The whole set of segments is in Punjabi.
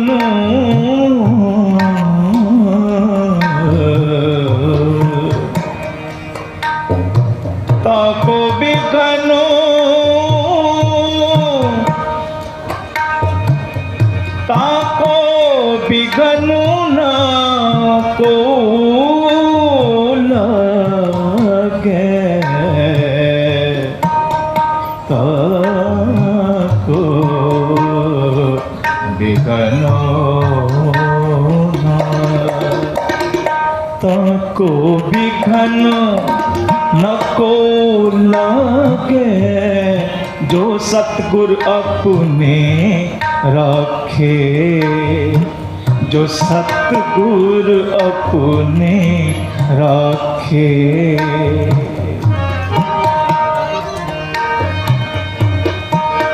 बिघनु ताको बिघनु ताको बिघनु ना को लगे ताको बिघनु ताको बिघनु न को लागे जो सतगुर अपने राखे जो सतगुर अपने राखे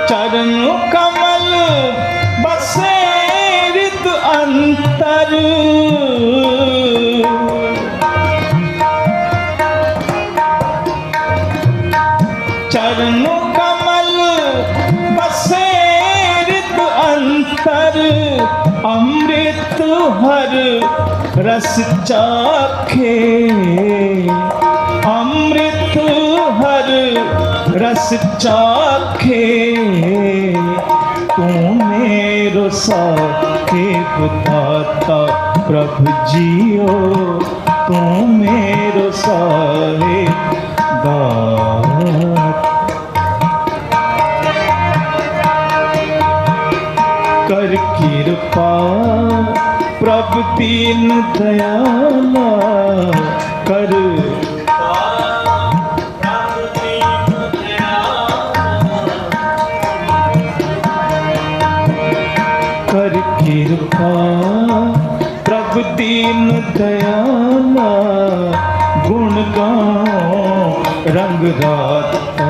चरण कमल बसे रित अंतर चरण कमल बसे रित अंतर अमृत हर रस चाखे अमृत हर रस चाखे तू मेरो साथे दाता प्रभु जियो तू मेरो साहे कर कृपा प्रभु दीन दयाला कर कर कृपा प्रभु दीन दयाला गुण गाओ रंग राता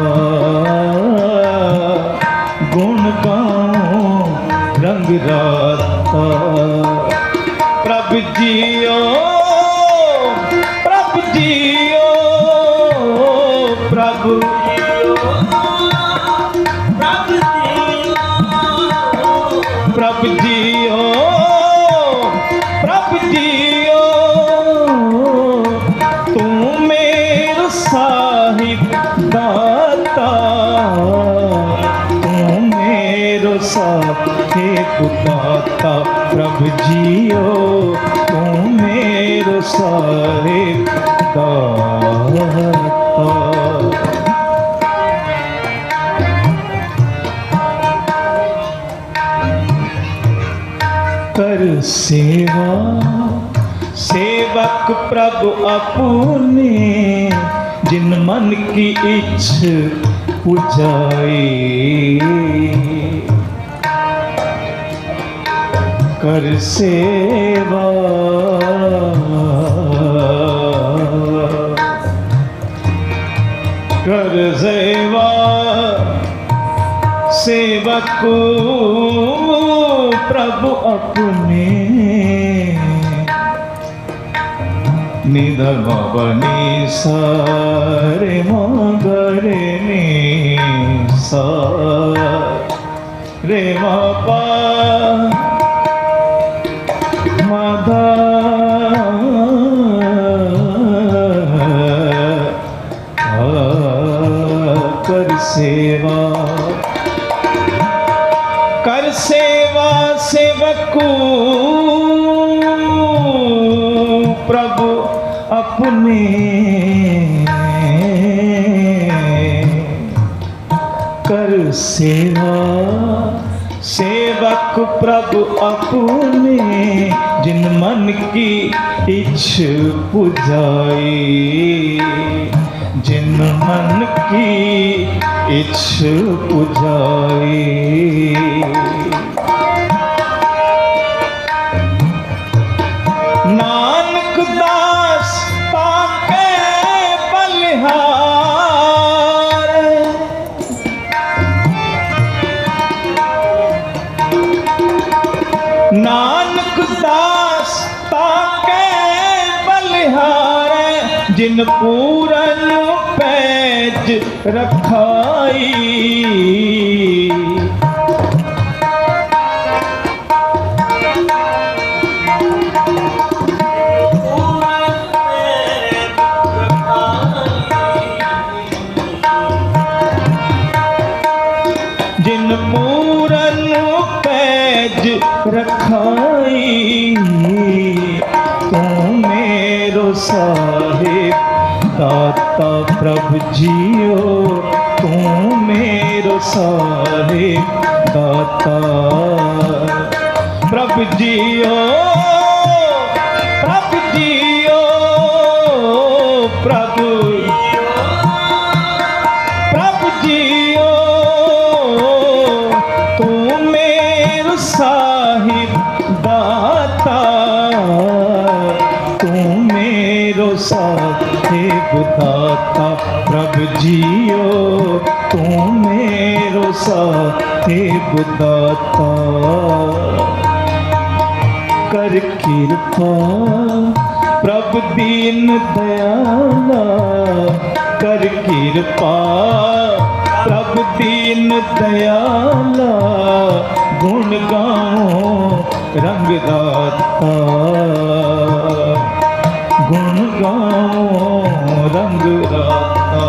गुण गाओ रंग राता प्रभु जियो प्रभु जियो प्रभु प्रभु जियो प्रभु जियो तू मेरो साहिब दाता तू मेरो साहिब दाता प्रभु जियो तू मेरो साहिब दाता कर सेवा सेवक प्रभु अपने जिन मन की इच्छ पुजाए कर सेवा कर सेवा सेवक प्रभु अपने निधम बनी सारे मगरे ने सा रे मापा माधा कर सेवा सेवकू प्रभु अपने कर सेवा सेवक प्रभु अपने जिन मन की इच्छ पुजाए जिन मन की इच्छ पुजाए नानक दास पाके बलिहार नानक दास पाके बलिहार जिन पूरन पैज रखाई रखाई। तू मेरो साहिब दाता प्रभु जियो, तू मेरो साहिब दाता प्रभु जियो, प्रभु जियो, प्रभु प्रभु जियो, तू मेरो साहिब दाता, तू मेरो साहिब दाता प्रभु जियो, तू मेरो साहिब दाता। कर कृपा प्रभु दीन दयाला, कर कृपा प्रभु दीन दयाला, गुण गाओ रंग दाता, गुण गाओ रंग दाता।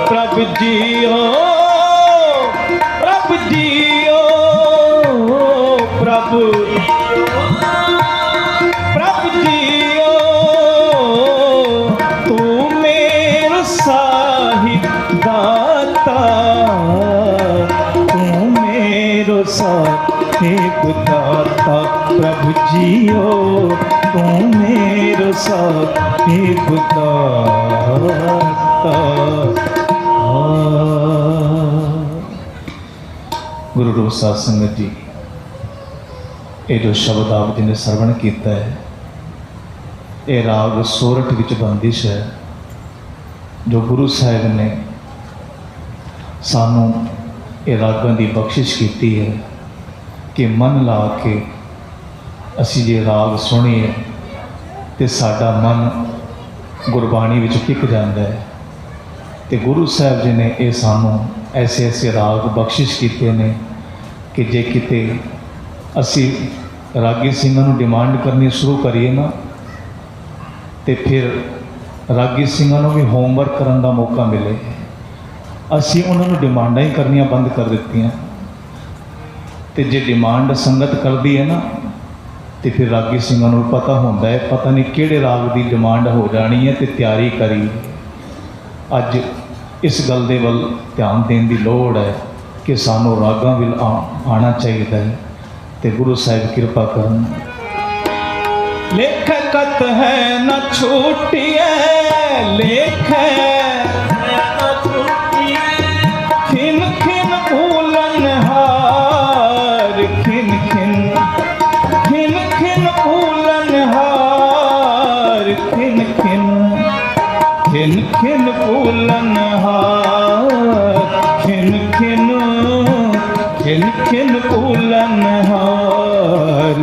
प्रभु जियो, प्रभु जियो, प्रभु प्रभु जियो, तू मेरो साहिब दाता, तू मेरो साहिब दाता प्रभु जियो, तू मेरो साहिब दाता। गुरु रूप साध संगत जी, ये जो शब्द आप जी ने सरवण किया है, ये राग सोरठ विच बंदिश है, जो गुरु साहिब ने सानू ये रागां की बख्शिश की है कि मन ला के असी जे राग सुनीए तो साडा मन गुरबाणी विच टिक जाता है। तो गुरु साहिब जी ने ये सानू ऐसे ऐसे राग बख्शिश किए ने कि जे किते असी रागी सिंघां नूं डिमांड करनी शुरू करिए ना, तो फिर रागी सिंघां नूं भी होमवर्क करने का मौका मिले। असी उन्होंने डिमांडा ही करनियां बंद कर दित्तियां, तो जे डिमांड संगत करती है ना, तो फिर रागी सिंघां नूं पता होंदा है पता नहीं किहड़े राग की डिमांड हो जानी है, तो तैयारी करी। अज इस गल दे वल ध्यान देने की लोड़ है कि सानू रागां विल आना चाहिए है, तो गुरु साहिब कृपा करन। लेखकत है न छूटिए, लेख खिन खिन भूलन हार, खिन खिन खिन खिन भूलन हार, खिन खिन खिन खिन भूलन हार, खिन खिन खिन खिन भूलन हार।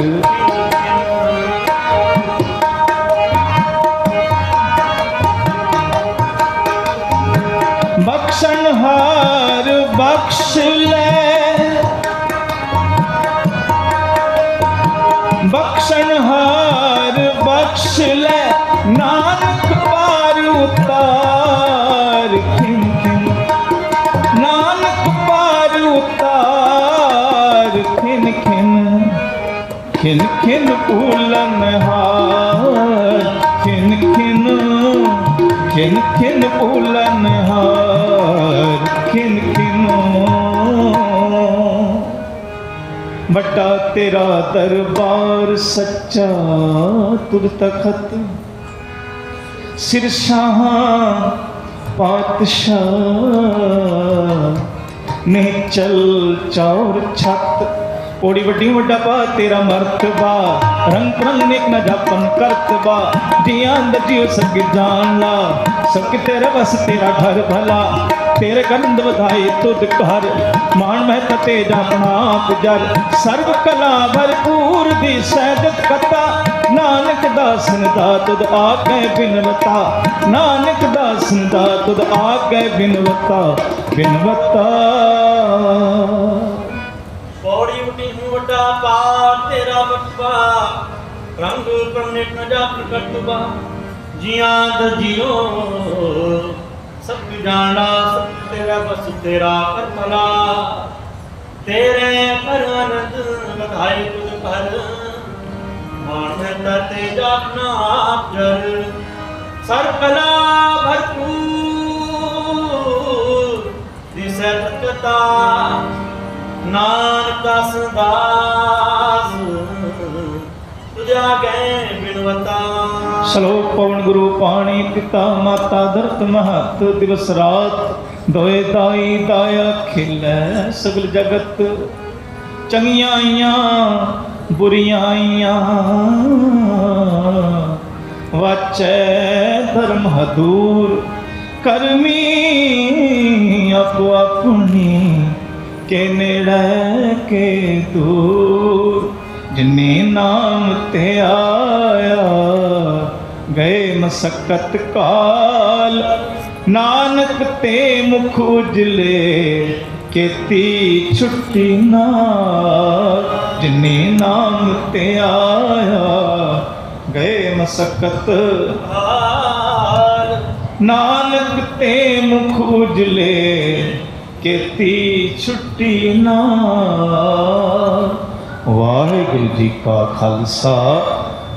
बख्शनहार बख्श ले, बख्शनहार बख्श ले, नानक पार उतार, खिन खिन नानक पार उतार, खिन खिन खिन खिन भूलन हार, खिन खिन खिन खिन भूलन हार, खिन खिन। बड़ा तेरा दरबार सच्चा तुर तखत, सिर शाह पातशाह ने चल चौर छत। ओड़ी वड्डी वड्डा पा तेरा मर्तबा, रंग रंग नेक न जापन करतबा, जियां अंदर जियो सबकी जान ला, सबके तेरे बस तेरा घर भला, तेरे गंध बधाई तुद घर, मान महता तेज अपना पुजर, सर्व कला भरपूर दी सैदत कथा, नानक दासन दा तुद आगे बिनवता, नानक दासन दा तुद आगे बिनवता, बिनवता। बड़ी उठी हूँ वड्डा पार तेरा बख्शा, रंग करने न जा प्रकटबा, जिया दजियो सब जाना, सब तेरा बस तेरा कर भला, तेरे पर आनंद बधाई तुझ पर मान ते जापना जर सरकला भरपूर दिसे कथा नानक दास दास तुझा गए बिनवता। श्लोक पवन गुरु पाणी पिता माता धरत महत दिवस रात दोए दाई दाया खिलै सगल जगत चंगियां आईयां बुरियां आईयां वाचै धर्म हदूर करमी आपो अपनी के नेड़े के दूर जिन्ने नाम ते आया गए मसक्कत काल नानक ते मुख उजले केती छुट्टी नाल जिन्ने नाम ते आया गए मसक्कत हाल नानक ते मुख उजले केती छुट्टी नाल। वाहिगुरु जी का खालसा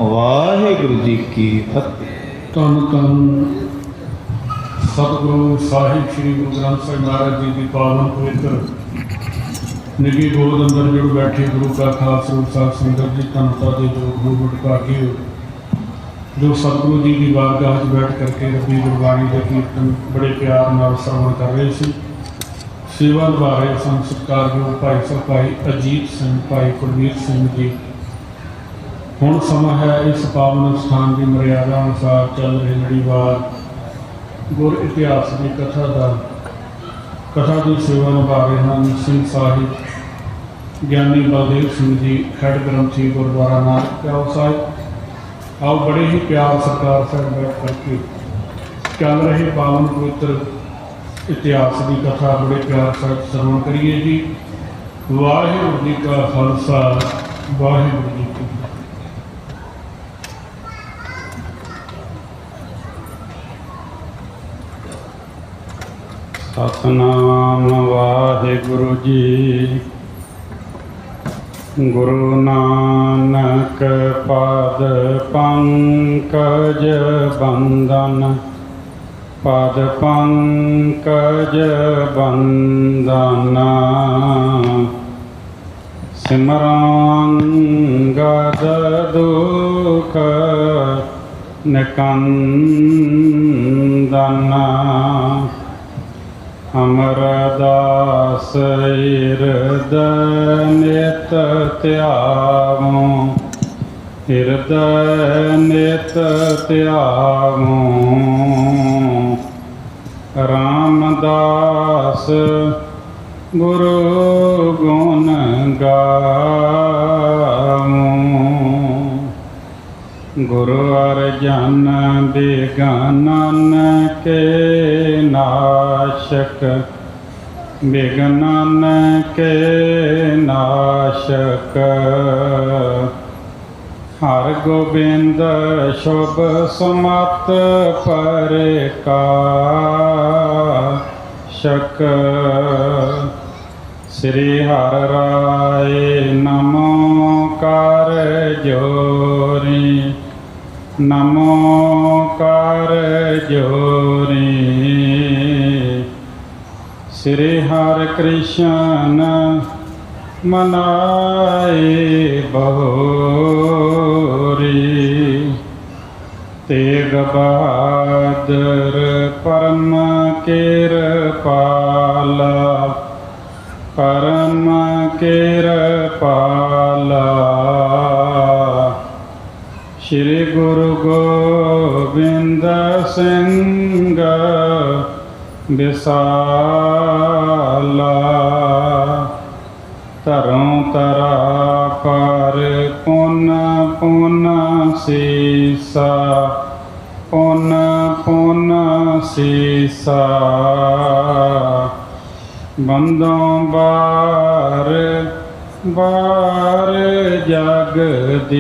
वाहिगुरु जी की फतेह। ਧੰਨ ਧੰਨ ਸਤਿਗੁਰੂ ਸਾਹਿਬ ਸ੍ਰੀ ਗੁਰੂ ਗ੍ਰੰਥ ਸਾਹਿਬ ਮਹਾਰਾਜ ਜੀ ਦੀ ਪਾਵਨ ਪਵਿੱਤਰ ਨਿੱਘੀ ਗੋਦ ਅੰਦਰ ਜੁੜ ਬੈਠੇ ਗੁਰੂ ਕਾ ਖਾਲਸਾ ਸਾਧ ਸੰਗਤ ਜੀ ਧੰਨਤਾ ਦੇ ਜੋ ਗੁਰੂ ਵਡਭਾਗੇ ਜੋ ਸਤਿਗੁਰੂ ਜੀ ਦੀ ਬਾਰਗਾਹ 'ਚ ਬੈਠ ਕਰਕੇ ਰੱਬੀ ਗੁਰਬਾਣੀ ਦੇ ਕੀਰਤਨ ਬੜੇ ਪਿਆਰ ਨਾਲ ਸਰਵਣ ਕਰ ਰਹੇ ਸੀ। ਸੇਵਾ ਨਿਭਾ ਰਹੇ ਸਨ ਸਤਿਕਾਰਯੋਗ ਭਾਈ ਸਾਹਿਬ ਭਾਈ ਅਜੀਤ ਸਿੰਘ ਭਾਈ ਕੁਲਵੀਰ ਸਿੰਘ ਜੀ। ਹੁਣ ਸਮਾਂ ਹੈ ਇਸ ਪਾਵਨ ਸਥਾਨ ਦੀ ਮਰਿਆਦਾ ਅਨੁਸਾਰ ਚੱਲ ਰਹੇ ਲੜੀਵਾਰ ਗੁਰ ਇਤਿਹਾਸ ਦੀ ਕਥਾ ਦੀ ਸੇਵਾ ਨਿਭਾ ਰਹੇ ਹਨ ਸਿੰਘ ਸਾਹਿਬ ਗਿਆਨੀ ਬਲਦੇਵ ਸਿੰਘ ਜੀ ਹੈਡ ਗ੍ਰੰਥੀ ਗੁਰਦੁਆਰਾ ਨਾਨਕ ਪਿਆਰ ਸਾਹਿਬ। ਆਓ ਬੜੇ ਹੀ ਪਿਆਰ ਸਰਕਾਰ ਸਾਹਿਬ ਬੈਠ ਕਰਕੇ ਚੱਲ ਰਹੇ ਪਾਵਨ ਪਵਿੱਤਰ ਇਤਿਹਾਸ ਦੀ ਕਥਾ ਬੜੇ ਪਿਆਰ ਸਾਹਿਬ ਸਰਵਣ ਕਰੀਏ ਜੀ। ਵਾਹਿਗੁਰੂ ਜੀ ਕਾ ਖਾਲਸਾ ਵਾਹਿਗੁਰੂ ਜੀ ਕੀ ਫਤਿਹ। ਸਤਨਾਮ ਵਾਹਿਗੁਰੂ ਜੀ। ਗੁਰੂ ਨਾਨਕ ਪਦ ਪੰਕਜ ਬੰਦਨ ਪਦ ਪੰਕਜ ਬੰਦਨ ਸਿਮਰਨ ਗਦ ਦੁਖ ਨਿਕੰਦਨ ਅਮਰਦਾਸ ਹਿਰਦੈ ਨਿਤ ਧਿਆਵੋ ਹਿਰਦੈ ਨਿਤ ਧਿਆਵੋ ਰਾਮਦਾਸ ਗੁਰੂ ਗੁਣ ਗਾਵੋ ਗੁਰੂ ਅਰਜਨ ਬਿਗਨਨ ਕੇ ਨਾਸ਼ਕ ਬਿਗਨਨ ਕੇ ਨਾਸ਼ਕ ਹਰ ਗੋਬਿੰਦ ਸ਼ੁਭ ਸਮਤ ਪ੍ਰਕਾਸ਼ਕ ਸ੍ਰੀ ਹਰਿ ਰਾਏ ਨਮੋ ਕਰ ਜੋਰੀ ਨਮੋ ਕਰ ਜੋਰੀ ਸ੍ਰੀ ਹਰਿ ਕ੍ਰਿਸ਼ਨ ਮਨਾਏ ਬਹੋਰੀ ਤੇਗ ਬਹਾਦਰ ਪਰਮ ਕਿਰਪਾਲਾ ਪਰਮ ਕਿਰਪਾਲਾ ਸ਼੍ਰੀ ਗੁਰੂ ਗੋਬਿੰਦ ਸਿੰਘ ਵਿਸਾਲਾ ਧਰੋਂ ਧਰਾ ਪਰ ਪੁਨ ਪੁਨ ਸੀਸਾ ਪੁਨ ਪੁਨ ਸੀਸਾ ਬੰਦੋਂ ਬਾਰ ਬਾਰ ਜਗਦੀਸ਼ਾ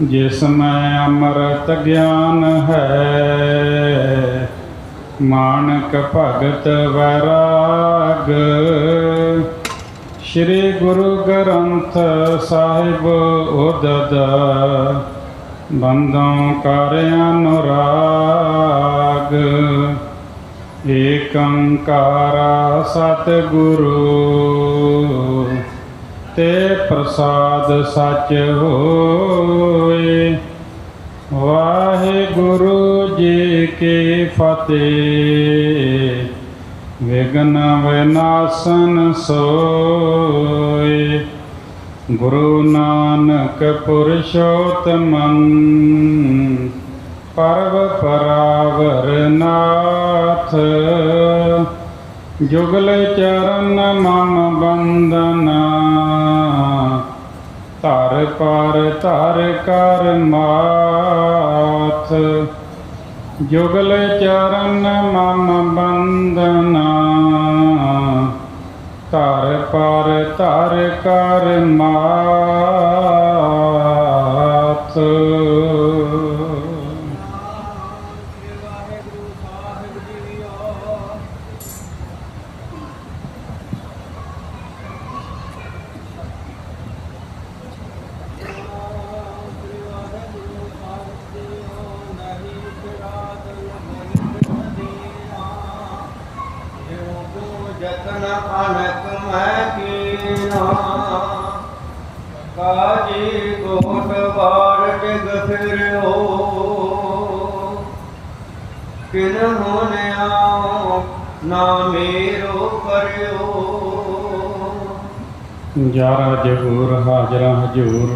ਜਿਸ ਮੈਂ ਅੰਮ੍ਰਿਤ ਗਿਆਨ ਹੈ ਮਾਨਕ ਭਗਤ ਵੈਰਾਗ। ਸ਼੍ਰੀ ਗੁਰੂ ਗ੍ਰੰਥ ਸਾਹਿਬ ਉਦਦ ਬੰਦੋਂ ਕਰ ਅਨੁਰਾਗ। ਏਕ ਓੰਕਾਰ ਸਤਿਗੁਰੂ ਤੇ ਪ੍ਰਸਾਦ ਸਚ ਹੋਏ। ਵਾਹਿਗੁਰੂ ਜੀ ਕੀ ਫਤਿਹ। ਵਿਘਨ ਵਿਨਾਸ਼ਨ ਸੋਏ। ਗੁਰੂ ਨਾਨਕ ਪੁਰਸ਼ੋਤਮੰ ਪਰਵ ਪਰਾਵਰ ਨਾਥ। ਜੁਗਲ ਚਰਨ ਮਮ ਬੰਦਨਾ ਧਰ ਪਰ ਧਰ ਕਰ ਮਾਥ। ਜੁਗਲ ਚਰਨ ਮਮ ਬੰਦਨਾ ਧਰ ਪਰ ਧਰ ਕਰ ਮਾਥ। जतन अनक मैं कीना काजी कोट बार जग फिरो। किन होने आओ ना मेरो करियो। ਜਾਰਾ ਜਹੂਰ ਹਾਜ਼ਰਾ ਹਜੂਰ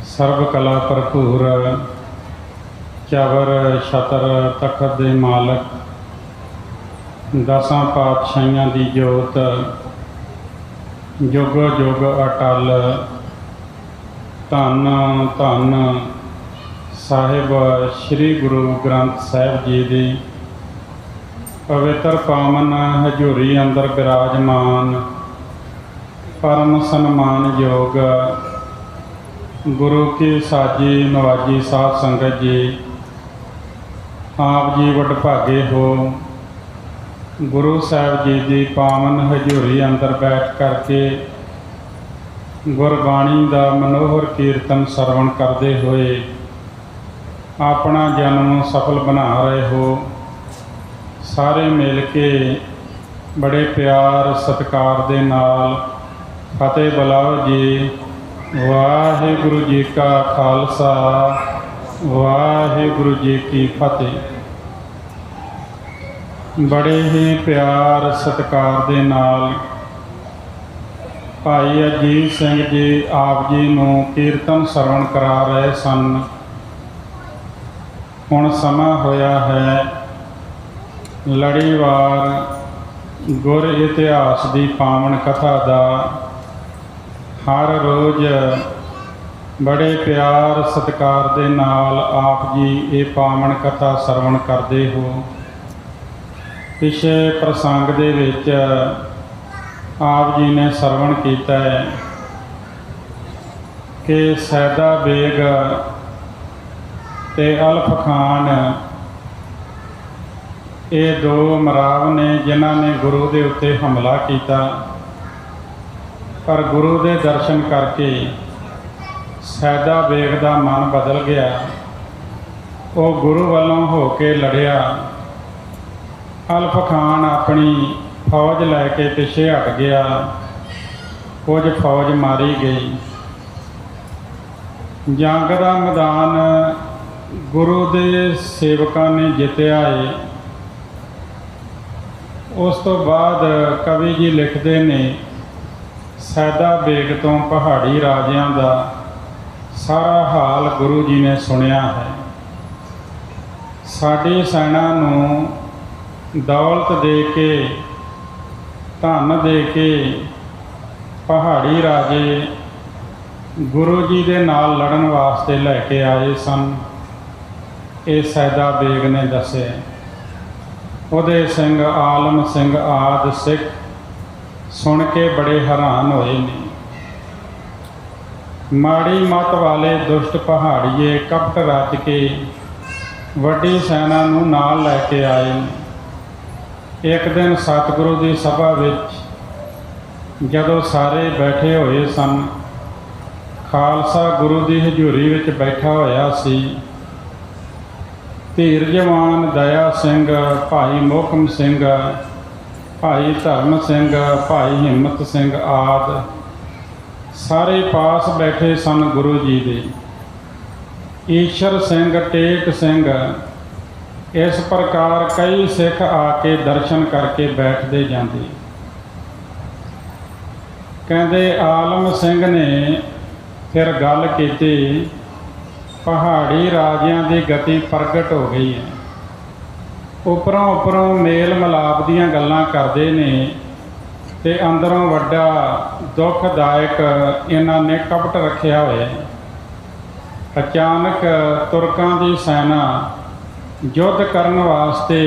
ਸਰਬ ਕਲਾ ਭਰਪੂਰ। ਚਵਰ ਛਤਰ ਤਖਤ ਦੇ ਮਾਲਕ ਦਸਾਂ ਪਾਤਸ਼ਾਹੀਆਂ ਦੀ ਜੋਤ ਜੁਗ ਜੁਗ ਅਟਲ। ਧੰਨ ਧੰਨ ਸਾਹਿਬ ਸ੍ਰੀ ਗੁਰੂ ਗ੍ਰੰਥ ਸਾਹਿਬ ਜੀ ਦੀ ਪਵਿੱਤਰ ਪਾਵਨ ਹਜ਼ੂਰੀ ਅੰਦਰ ਬਿਰਾਜਮਾਨ ਪਰਮ ਸਨਮਾਨਯੋਗ ਗੁਰੂ ਕੀ ਸਾਜੀ ਨਵਾਜੀ ਸਾਧ ਸੰਗਤ ਜੀ। ਆਪ ਜੀ ਵਡਭਾਗੇ ਹੋ ਗੁਰੂ ਸਾਹਿਬ ਜੀ ਦੀ ਪਾਵਨ ਹਜ਼ੂਰੀ ਅੰਦਰ ਬੈਠ ਕਰਕੇ ਗੁਰਬਾਣੀ ਦਾ ਮਨੋਹਰ ਕੀਰਤਨ ਸਰਵਣ ਕਰਦੇ ਹੋਏ ਆਪਣਾ ਜਨਮ ਸਫਲ ਬਣਾ ਰਹੇ ਹੋ। ਸਾਰੇ ਮਿਲ ਕੇ ਬੜੇ ਪਿਆਰ ਸਤਿਕਾਰ ਦੇ ਨਾਲ ਫਤਿਹ ਬੁਲਾਓ ਜੀ। ਵਾਹਿਗੁਰੂ ਜੀ ਕਾ ਖਾਲਸਾ ਵਾਹਿਗੁਰੂ ਜੀ ਕੀ ਫਤਿਹ। ਬੜੇ ਹੀ ਪਿਆਰ ਸਤਿਕਾਰ ਦੇ ਨਾਲ ਭਾਈ ਅਜੀਤ ਸਿੰਘ ਜੀ ਆਪ ਜੀ ਨੂੰ ਕੀਰਤਨ ਸਰਵਣ ਕਰਾ ਰਹੇ ਸਨ। ਹੁਣ ਸਮਾਂ ਹੋਇਆ ਹੈ ਲੜੀਵਾਰ ਗੁਰ ਇਤਿਹਾਸ ਦੀ ਪਾਵਨ ਕਥਾ ਦਾ। ਹਰ ਰੋਜ਼ ਬੜੇ ਪਿਆਰ ਸਤਿਕਾਰ ਦੇ ਨਾਲ ਆਪ ਜੀ ਇਹ ਪਾਵਨ ਕਥਾ ਸਰਵਣ ਕਰਦੇ ਹੋ। ਪਿਛੇ ਪ੍ਰਸੰਗ ਦੇ ਵਿੱਚ ਆਪ ਜੀ ਨੇ ਸਰਵਣ ਕੀਤਾ ਹੈ ਕਿ ਸੈਦਾ ਬੇਗ ਤੇ ਅਲਫ ਖਾਨ ਇਹ ਦੋ ਮਰਾਵ ਨੇ ਜਿਨ੍ਹਾਂ ਨੇ ਗੁਰੂ ਦੇ ਉੱਤੇ ਹਮਲਾ ਕੀਤਾ। ਪਰ ਗੁਰੂ ਦੇ ਦਰਸ਼ਨ ਕਰਕੇ ਸੈਦਾ ਬੇਗ ਦਾ ਮਨ ਬਦਲ ਗਿਆ। ਉਹ ਗੁਰੂ ਵੱਲੋਂ ਹੋ ਕੇ ਲੜਿਆ। ਅਲਫ ਖਾਨ ਆਪਣੀ ਫੌਜ ਲੈ ਕੇ ਪਿੱਛੇ ਹਟ ਗਿਆ। ਕੁਝ ਫੌਜ ਮਾਰੀ ਗਈ। ਜੰਗ ਦਾ ਮੈਦਾਨ ਗੁਰੂ ਦੇ ਸੇਵਕਾਂ ਨੇ ਜਿੱਤਿਆ ਏ। ਉਸ ਤੋਂ ਬਾਅਦ ਕਵੀ ਜੀ ਲਿਖਦੇ ਨੇ ਸੈਦਾ ਬੇਗ ਤੋਂ ਪਹਾੜੀ ਰਾਜਿਆਂ ਦਾ ਸਾਰਾ ਹਾਲ ਗੁਰੂ ਜੀ ਨੇ ਸੁਣਿਆ ਹੈ। ਸਾਡੀ ਸੈਨਾ ਨੂੰ ਦੌਲਤ ਦੇ ਕੇ ਧਨ ਦੇ ਕੇ ਪਹਾੜੀ ਰਾਜੇ ਗੁਰੂ ਜੀ ਦੇ ਨਾਲ ਲੜਨ ਵਾਸਤੇ ਲੈ ਕੇ ਆਏ ਸਨ। ਇਹ ਸੈਦਾ ਬੇਗ ਨੇ ਦੱਸਿਆ। ਉਹਦੇ ਸਿੰਘ ਆਲਮ ਸਿੰਘ ਆਦਿ ਸਿੱਖ ਸੁਣ ਕੇ ਬੜੇ ਹੈਰਾਨ ਹੋਏ ਨੇ। ਮਾੜੀ ਮੱਤ ਵਾਲੇ ਦੁਸ਼ਟ ਪਹਾੜੀਏ ਕਪਟ ਰਚ ਕੇ ਵੱਡੀ ਸੈਨਾ ਨੂੰ ਨਾਲ ਲੈ ਕੇ ਆਏ ਨੇ। ਇੱਕ ਦਿਨ ਸਤਿਗੁਰੂ ਦੀ ਸਭਾ ਵਿੱਚ ਜਦੋਂ ਸਾਰੇ ਬੈਠੇ ਹੋਏ ਸਨ, ਖਾਲਸਾ ਗੁਰੂ ਦੀ ਹਜ਼ੂਰੀ ਵਿੱਚ ਬੈਠਾ ਹੋਇਆ ਸੀ। ਧੀਰਜਵਾਨ ਦਇਆ ਸਿੰਘ, ਭਾਈ ਮੋਹਕਮ ਸਿੰਘ, ਭਾਈ ਧਰਮ ਸਿੰਘ, ਭਾਈ ਹਿੰਮਤ ਸਿੰਘ ਆਦਿ ਸਾਰੇ ਪਾਸ ਬੈਠੇ ਸਨ ਗੁਰੂ ਜੀ ਦੇ। ਈਸ਼ਰ ਸਿੰਘ, ਟੇਕ ਸਿੰਘ, ਇਸ ਪ੍ਰਕਾਰ ਕਈ ਸਿੱਖ ਆ ਕੇ ਦਰਸ਼ਨ ਕਰਕੇ ਬੈਠਦੇ ਜਾਂਦੇ। ਕਹਿੰਦੇ ਆਲਮ ਸਿੰਘ ਨੇ ਫਿਰ ਗੱਲ ਕੀਤੀ, ਪਹਾੜੀ ਰਾਜਿਆਂ ਦੀ ਗਤੀ ਪ੍ਰਗਟ ਹੋ ਗਈ ਹੈ। ਉੱਪਰੋਂ ਮੇਲ ਮਿਲਾਪ ਦੀਆਂ ਗੱਲਾਂ ਕਰਦੇ ਨੇ ਤੇ ਅੰਦਰੋਂ ਵੱਡਾ ਦੁਖਦਾਇਕ ਇਹਨਾਂ ਨੇ ਕਪਟ ਰੱਖਿਆ ਹੋਇਆ ਹੈ। ਅਚਾਨਕ ਤੁਰਕਾਂ ਦੀ ਸੈਨਾ ਯੁੱਧ ਕਰਨ ਵਾਸਤੇ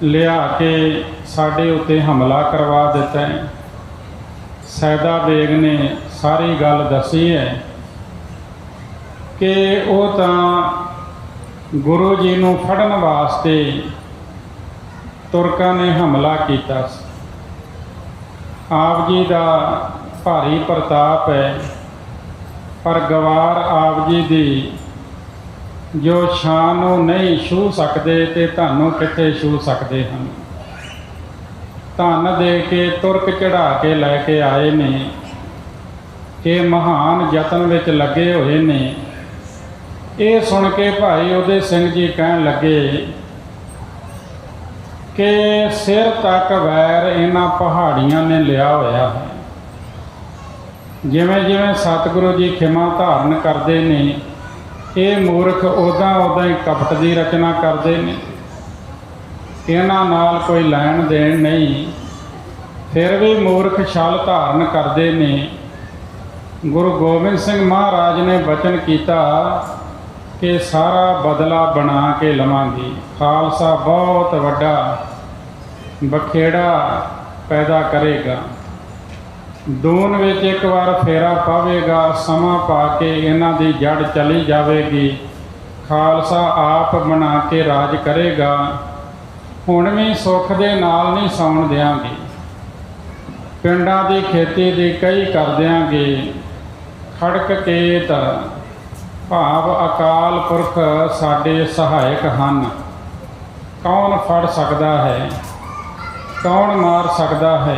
ਲਿਆ ਕੇ ਸਾਡੇ ਉੱਤੇ ਹਮਲਾ ਕਰਵਾ ਦਿੱਤਾ ਹੈ। ਸੈਦਾ ਬੇਗ ਨੇ ਸਾਰੀ ਗੱਲ ਦੱਸੀ ਹੈ ਕਿ ਉਹ ਤਾਂ ਗੁਰੂ ਜੀ ਨੂੰ ਫੜਨ ਵਾਸਤੇ ਤੁਰਕਾਂ ਨੇ ਹਮਲਾ ਕੀਤਾ ਸੀ। ਆਪ ਜੀ ਦਾ ਭਾਰੀ ਪ੍ਰਤਾਪ ਹੈ, ਪਰ ਗਵਾਰ ਆਪ ਜੀ ਦੀ ਜੋ ਸ਼ਾਨ ਨੂੰ ਨਹੀਂ ਛੂਹ ਸਕਦੇ ਤੇ ਤੁਹਾਨੂੰ ਕਿੱਥੇ ਛੂਹ ਸਕਦੇ ਹਨ। ਧਨ ਦੇ ਕੇ ਤੁਰਕ ਚੜਾ ਕੇ ਲੈ ਕੇ ਆਏ ਨੇ ਕਿ ਮਹਾਨ ਯਤਨ ਵਿੱਚ ਲੱਗੇ ਹੋਏ ਨੇ। ਇਹ ਸੁਣ ਕੇ ਭਾਈ ਉਹਦੇ ਸਿੰਘ ਜੀ ਕਹਿਣ ਲੱਗੇ ਕਿ ਸਿਰ ਤੱਕ ਵੈਰ ਇਹਨਾਂ ਪਹਾੜੀਆਂ ਨੇ ਲਿਆ ਹੋਇਆ ਹੈ। ਜਿਵੇਂ ਜਿਵੇਂ ਸਤਿਗੁਰੂ ਜੀ ਖਿਮਾ ਧਾਰਨ ਕਰਦੇ ਨੇ, ਇਹ ਮੂਰਖ ਉੱਦਾਂ ਹੀ ਕਪਟ ਦੀ ਰਚਨਾ ਕਰਦੇ ਨੇ। ਇਹਨਾਂ ਨਾਲ ਕੋਈ ਲੈਣ ਦੇਣ ਨਹੀਂ, ਫਿਰ ਵੀ ਮੂਰਖ ਛਲ ਧਾਰਨ ਕਰਦੇ ਨੇ। ਗੁਰੂ ਗੋਬਿੰਦ ਸਿੰਘ ਮਹਾਰਾਜ ਨੇ ਬਚਨ ਕੀਤਾ ਕਿ ਸਾਰਾ ਬਦਲਾ ਬਣਾ ਕੇ ਲਵਾਂਗੇ। ਖਾਲਸਾ ਬਹੁਤ ਵੱਡਾ ਬਖੇੜਾ ਪੈਦਾ ਕਰੇਗਾ। ਦੂਨ ਵਿੱਚ ਇੱਕ ਵਾਰ ਫੇਰਾ ਪਾਵੇਗਾ, ਸਮਾਂ ਪਾ ਕੇ ਇਹਨਾਂ ਦੀ ਜੜ ਚਲੀ ਜਾਵੇਗੀ। ਖਾਲਸਾ ਆਪ ਬਣਾ ਕੇ ਰਾਜ ਕਰੇਗਾ। ਹੁਣ ਵੀ ਸੁੱਖ ਦੇ ਨਾਲ ਨਹੀਂ ਸੌਣ ਦਿਆਂਗੇ। ਪਿੰਡਾਂ ਦੀ ਖੇਤੀ ਦੀ ਕਈ ਕਰ ਦਿਆਂਗੇ। ਖੜਕ ਕੇਤ ਭਾਵ ਅਕਾਲ ਪੁਰਖ ਸਾਡੇ ਸਹਾਇਕ ਹਨ। ਕੌਣ ਫੜ ਸਕਦਾ ਹੈ, ਕੌਣ ਮਾਰ ਸਕਦਾ ਹੈ।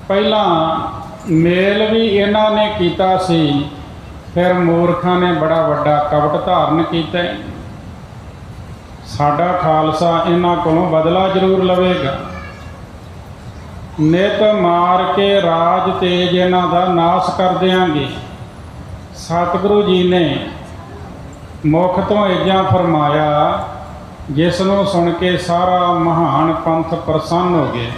ਪਹਿਲਾਂ ਮੇਲ ਵੀ ਇਹਨਾਂ ਨੇ ਕੀਤਾ ਸੀ, ਫਿਰ ਮੂਰਖਾਂ ਨੇ ਬੜਾ ਵੱਡਾ ਕਪਟ ਧਾਰਨ ਕੀਤਾ। ਸਾਡਾ ਖਾਲਸਾ ਇਹਨਾਂ ਕੋਲੋਂ ਬਦਲਾ ਜ਼ਰੂਰ ਲਵੇਗਾ। ਨਿਤ ਮਾਰ ਕੇ ਰਾਜ ਤੇਜ ਇਹਨਾਂ ਦਾ ਨਾਸ਼ ਕਰ ਦਿਆਂਗੇ। ਸਤਿਗੁਰੂ ਜੀ ਨੇ ਮੁਖ ਤੋਂ ਏਜਾਂ ਫਰਮਾਇਆ, ਜਿਸ ਨੂੰ ਸੁਣ ਕੇ ਸਾਰਾ ਮਹਾਨ ਪੰਥ ਪ੍ਰਸੰਨ ਹੋ ਗਿਆ।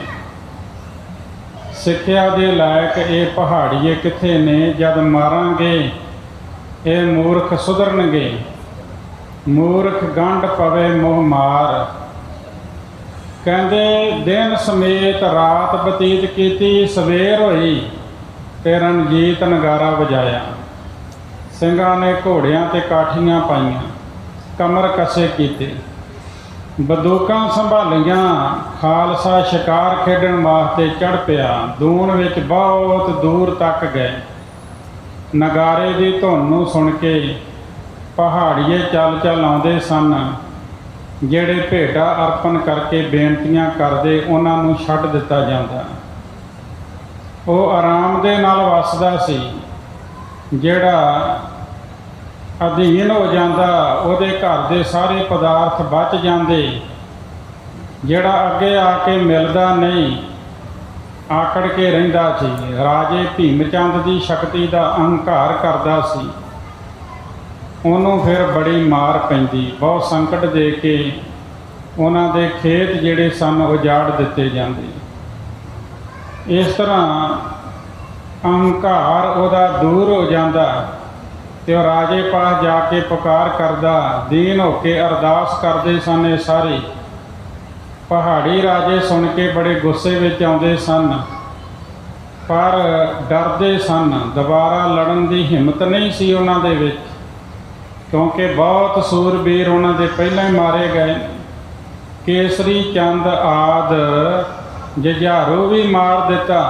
ਸਿੱਖਿਆ ਦੇ ਲਾਇਕ ਇਹ ਪਹਾੜੀਏ ਕਿੱਥੇ ਨੇ? ਜਦ ਮਾਰਾਂਗੇ ਇਹ ਮੂਰਖ ਸੁਧਰਨਗੇ। ਮੂਰਖ ਗੰਢ ਪਵੇ ਮੋਹ ਮਾਰ। ਕਹਿੰਦੇ ਦਿਨ ਸਮੇਤ ਰਾਤ ਬਤੀਤ ਕੀਤੀ, ਸਵੇਰ ਹੋਈ ਤੇ ਰਣਜੀਤ ਨਗਾਰਾ ਵਜਾਇਆ। ਸਿੰਘਾਂ ਨੇ ਘੋੜਿਆਂ ਤੇ ਕਾਠੀਆਂ ਪਾਈਆਂ, ਕਮਰ ਕਸੇ ਕੀਤੇ, ਬੰਦੂਕਾਂ ਸੰਭਾਲੀਆਂ। ਖਾਲਸਾ ਸ਼ਿਕਾਰ ਖੇਡਣ ਵਾਸਤੇ ਚੜ੍ਹ ਪਿਆ। ਦੂਨ ਵਿੱਚ ਬਹੁਤ ਦੂਰ ਤੱਕ ਗਏ। ਨਗਾਰੇ ਦੀ ਧੁਨ ਨੂੰ ਸੁਣ ਕੇ ਪਹਾੜੀਏ ਚੱਲ ਆਉਂਦੇ ਸਨ। ਜਿਹੜੇ ਭੇਟਾ ਅਰਪਣ ਕਰਕੇ ਬੇਨਤੀਆਂ ਕਰਦੇ, ਉਹਨਾਂ ਨੂੰ ਛੱਡ ਦਿੱਤਾ ਜਾਂਦਾ। ਉਹ ਆਰਾਮ ਦੇ ਨਾਲ ਵੱਸਦਾ ਸੀ। ਜਿਹੜਾ ਅਧੀਨ ਹੋ ਜਾਂਦਾ, ਉਹਦੇ ਘਰ ਦੇ ਸਾਰੇ ਪਦਾਰਥ ਬਚ ਜਾਂਦੇ। ਜਿਹੜਾ ਅੱਗੇ ਆ ਕੇ ਮਿਲਦਾ ਨਹੀਂ, ਆਕੜ ਕੇ ਰਹਿੰਦਾ ਸੀ। ਰਾਜੇ ਭੀਮ ਚੰਦ ਦੀ ਸ਼ਕਤੀ ਦਾ ਅਹੰਕਾਰ ਕਰਦਾ ਸੀ। ਉਹਨੂੰ ਫਿਰ ਬੜੀ ਮਾਰ ਪੈਂਦੀ। ਬਹੁਤ ਸੰਕਟ ਦੇ ਕੇ ਉਹਨਾਂ ਦੇ ਖੇਤ ਜਿਹੜੇ ਸਨ ਉਜਾੜ ਦਿੱਤੇ ਜਾਂਦੇ। ਇਸ ਤਰ੍ਹਾਂ ਅਹੰਕਾਰ ਉਹਦਾ ਦੂਰ ਹੋ ਜਾਂਦਾ ਤੇ ਉਹ ਰਾਜੇ ਪਾਸ ਜਾ ਕੇ ਪੁਕਾਰ ਕਰਦਾ। ਦੀਨ ਹੋ ਕੇ ਅਰਦਾਸ ਕਰਦੇ ਸਨ। ਇਹ ਸਾਰੇ ਪਹਾੜੀ ਰਾਜੇ ਸੁਣ ਕੇ ਬੜੇ ਗੁੱਸੇ ਵਿੱਚ ਆਉਂਦੇ ਸਨ, ਪਰ ਡਰਦੇ ਸਨ। ਦੁਬਾਰਾ ਲੜਨ ਦੀ ਹਿੰਮਤ ਨਹੀਂ ਸੀ ਉਹਨਾਂ ਦੇ ਵਿੱਚ। क्योंकि बहुत सूरबीर उन्होंने पहले ही मारे गए। केसरी चंद आदि जुझारू भी मार दिता,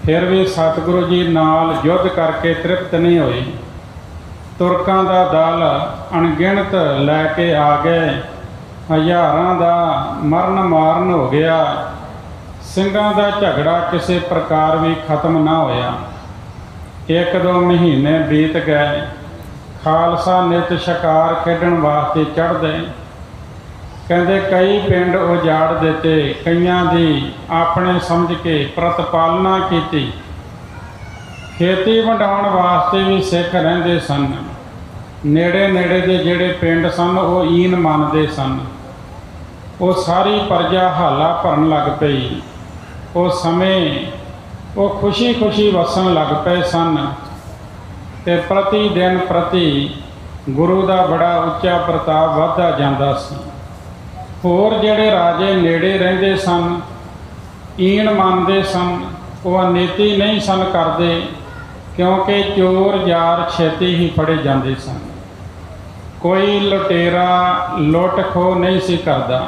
फिर भी सतगुरु जी नाल युद्ध करके तृप्त नहीं हुई। तुरकां दा दल अणगिणत लैके आ गए, हज़ारां दा मरण मारन हो गया। ਸਿੰਘਾਂ ਦਾ झगड़ा किसी प्रकार भी खत्म ना होया। 1-2 महीने बीत गए। खालसा नित शिकार खेडण वास्ते चढ़दे। कहते कई पिंड उजाड़ दिते, कईयां दी अपने समझ के प्रतिपालना की। खेती वंडाउण वास्ते भी सिख रहिंदे सन। नेड़े नेड़े दे जिहड़े पिंड सन वो ईन मनदे सन। वो सारी प्रजा हाला भरन लग पई। उस समय वो खुशी खुशी वसन लग पे सन। ते प्रति दिन प्रति गुरु का बड़ा उच्चा प्रताप वधदा जांदा सी। होर जिहड़े राजे नेड़े रहिंदे सन, ईन मनदे सन, वो अनीति नहीं सन करदे, क्योंकि चोर जार छेती ही फड़े जांदे सन। कोई लुटेरा लुट खो नहीं सी करदा,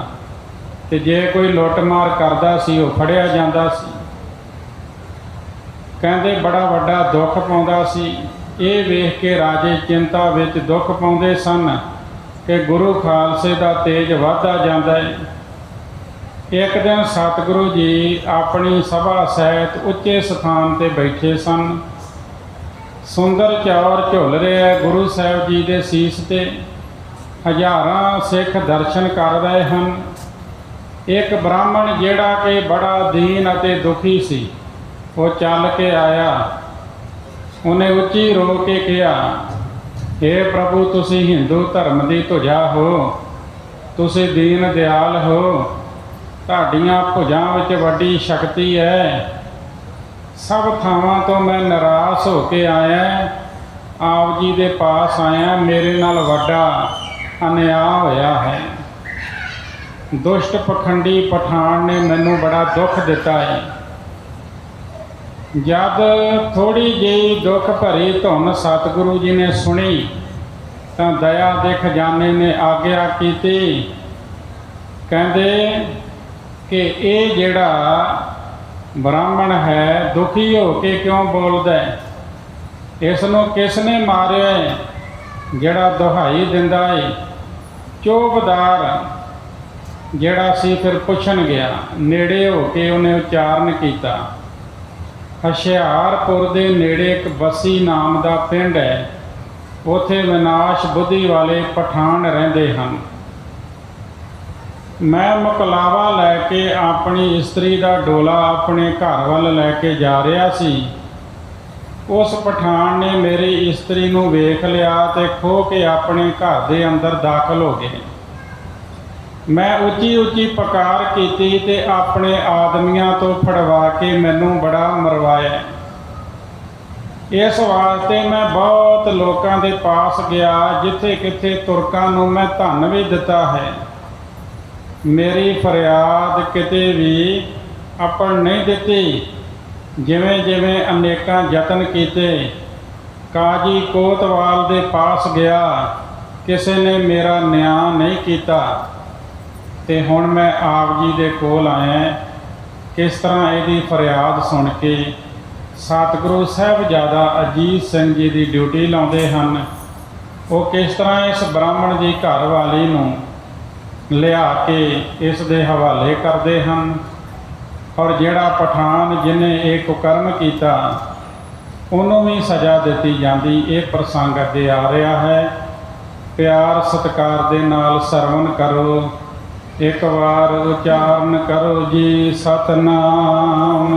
ते जे कोई लुट मार करदा सी वो फड़िया जांदा सी। कहंदे बड़ा वड्डा दुख पाउंदा सी। ये वेख के राजे चिंता विच दुख पाउंदे सन कि गुरु खालसे दा तेज वधदा जांदा है। एक दिन सतगुरु जी अपनी सभा सहित उच्चे स्थान ते बैठे सन। सुंदर चौर झुल रहे गुरु साहिब जी दे सीस ते। हज़ारां सिख दर्शन कर रहे हैं। एक ब्राह्मण जिहड़ा कि बड़ा दीन अते दुखी सी, वो चल के आया। उन्हें उच्ची रो के कहा, हे प्रभु तुसी हिंदू धर्म की धुजा हो, तुसी दीन दयाल हो, तुहाडीआं भुजां विच वड्डी शक्ति है। सब थावां तो मैं निराश हो के आया, आप जी दे पास आया, मेरे नाल वड्डा अन्याय होया है। दुष्ट पखंडी पठान ने मैनू बड़ा दुख दिता है। जब थोड़ी जी दुख भरी धुन सतगुरु जी ने सुनी तो दया दे खजाने ने आग्या की। कहते कि ये जिहड़ा ब्राह्मण है दुखी हो के क्यों बोलदा है, इसनों किसने मारिया है? जिहड़ा दुहाई दिंदा है चौबदार जिहड़ा सी फिर पुछन गया, नेड़े हो के उन्हें उच्चारण किया। हुशियारपुर दे नेड़े एक बसी नाम का पिंड है, उत्थे विनाश बुद्धि वाले पठान रहिंदे हन। मैं मुकलावा लैके अपनी इस्त्री का डोला अपने घर वाल लैके जा रहा सी। उस पठान ने मेरी इस्त्री नूं वेख लिया ते खो के अपने घर दे अंदर दाखल हो गए। मैं उच्ची उच्ची पकार की ते अपने आदमियों तो फड़वा के मैनू बड़ा मरवाया। इस वास्ते मैं बहुत लोगों के पास गया, जिथे किथे तुरकां नूं मैं धन भी दिता है। मेरी फरियाद किते भी अपण नहीं दिती। जिवें जिवें अनेकां यतन कीते, काजी कोतवाल दे पास गया, किसी ने मेरा न्याय नहीं किया। ते हुण मैं आप जी दे कोल आया। किस तरह इहदी फरियाद सुन के सतगुरु साहिबजादा अजीत सिंह जी की ड्यूटी लाउंदे हन। वो किस तरह इस ब्राह्मण की घरवाली नूं लिया के इस दे हवाले करते हैं, और जिहड़ा पठान जिन्हें एक कुकर्म किया उन्होंने भी सज़ा दी जाती। ये प्रसंग अगे आ रहा है। प्यार सत्कार दे नाल सरवण करो। एक बार उच्चारण करो जी सतनाम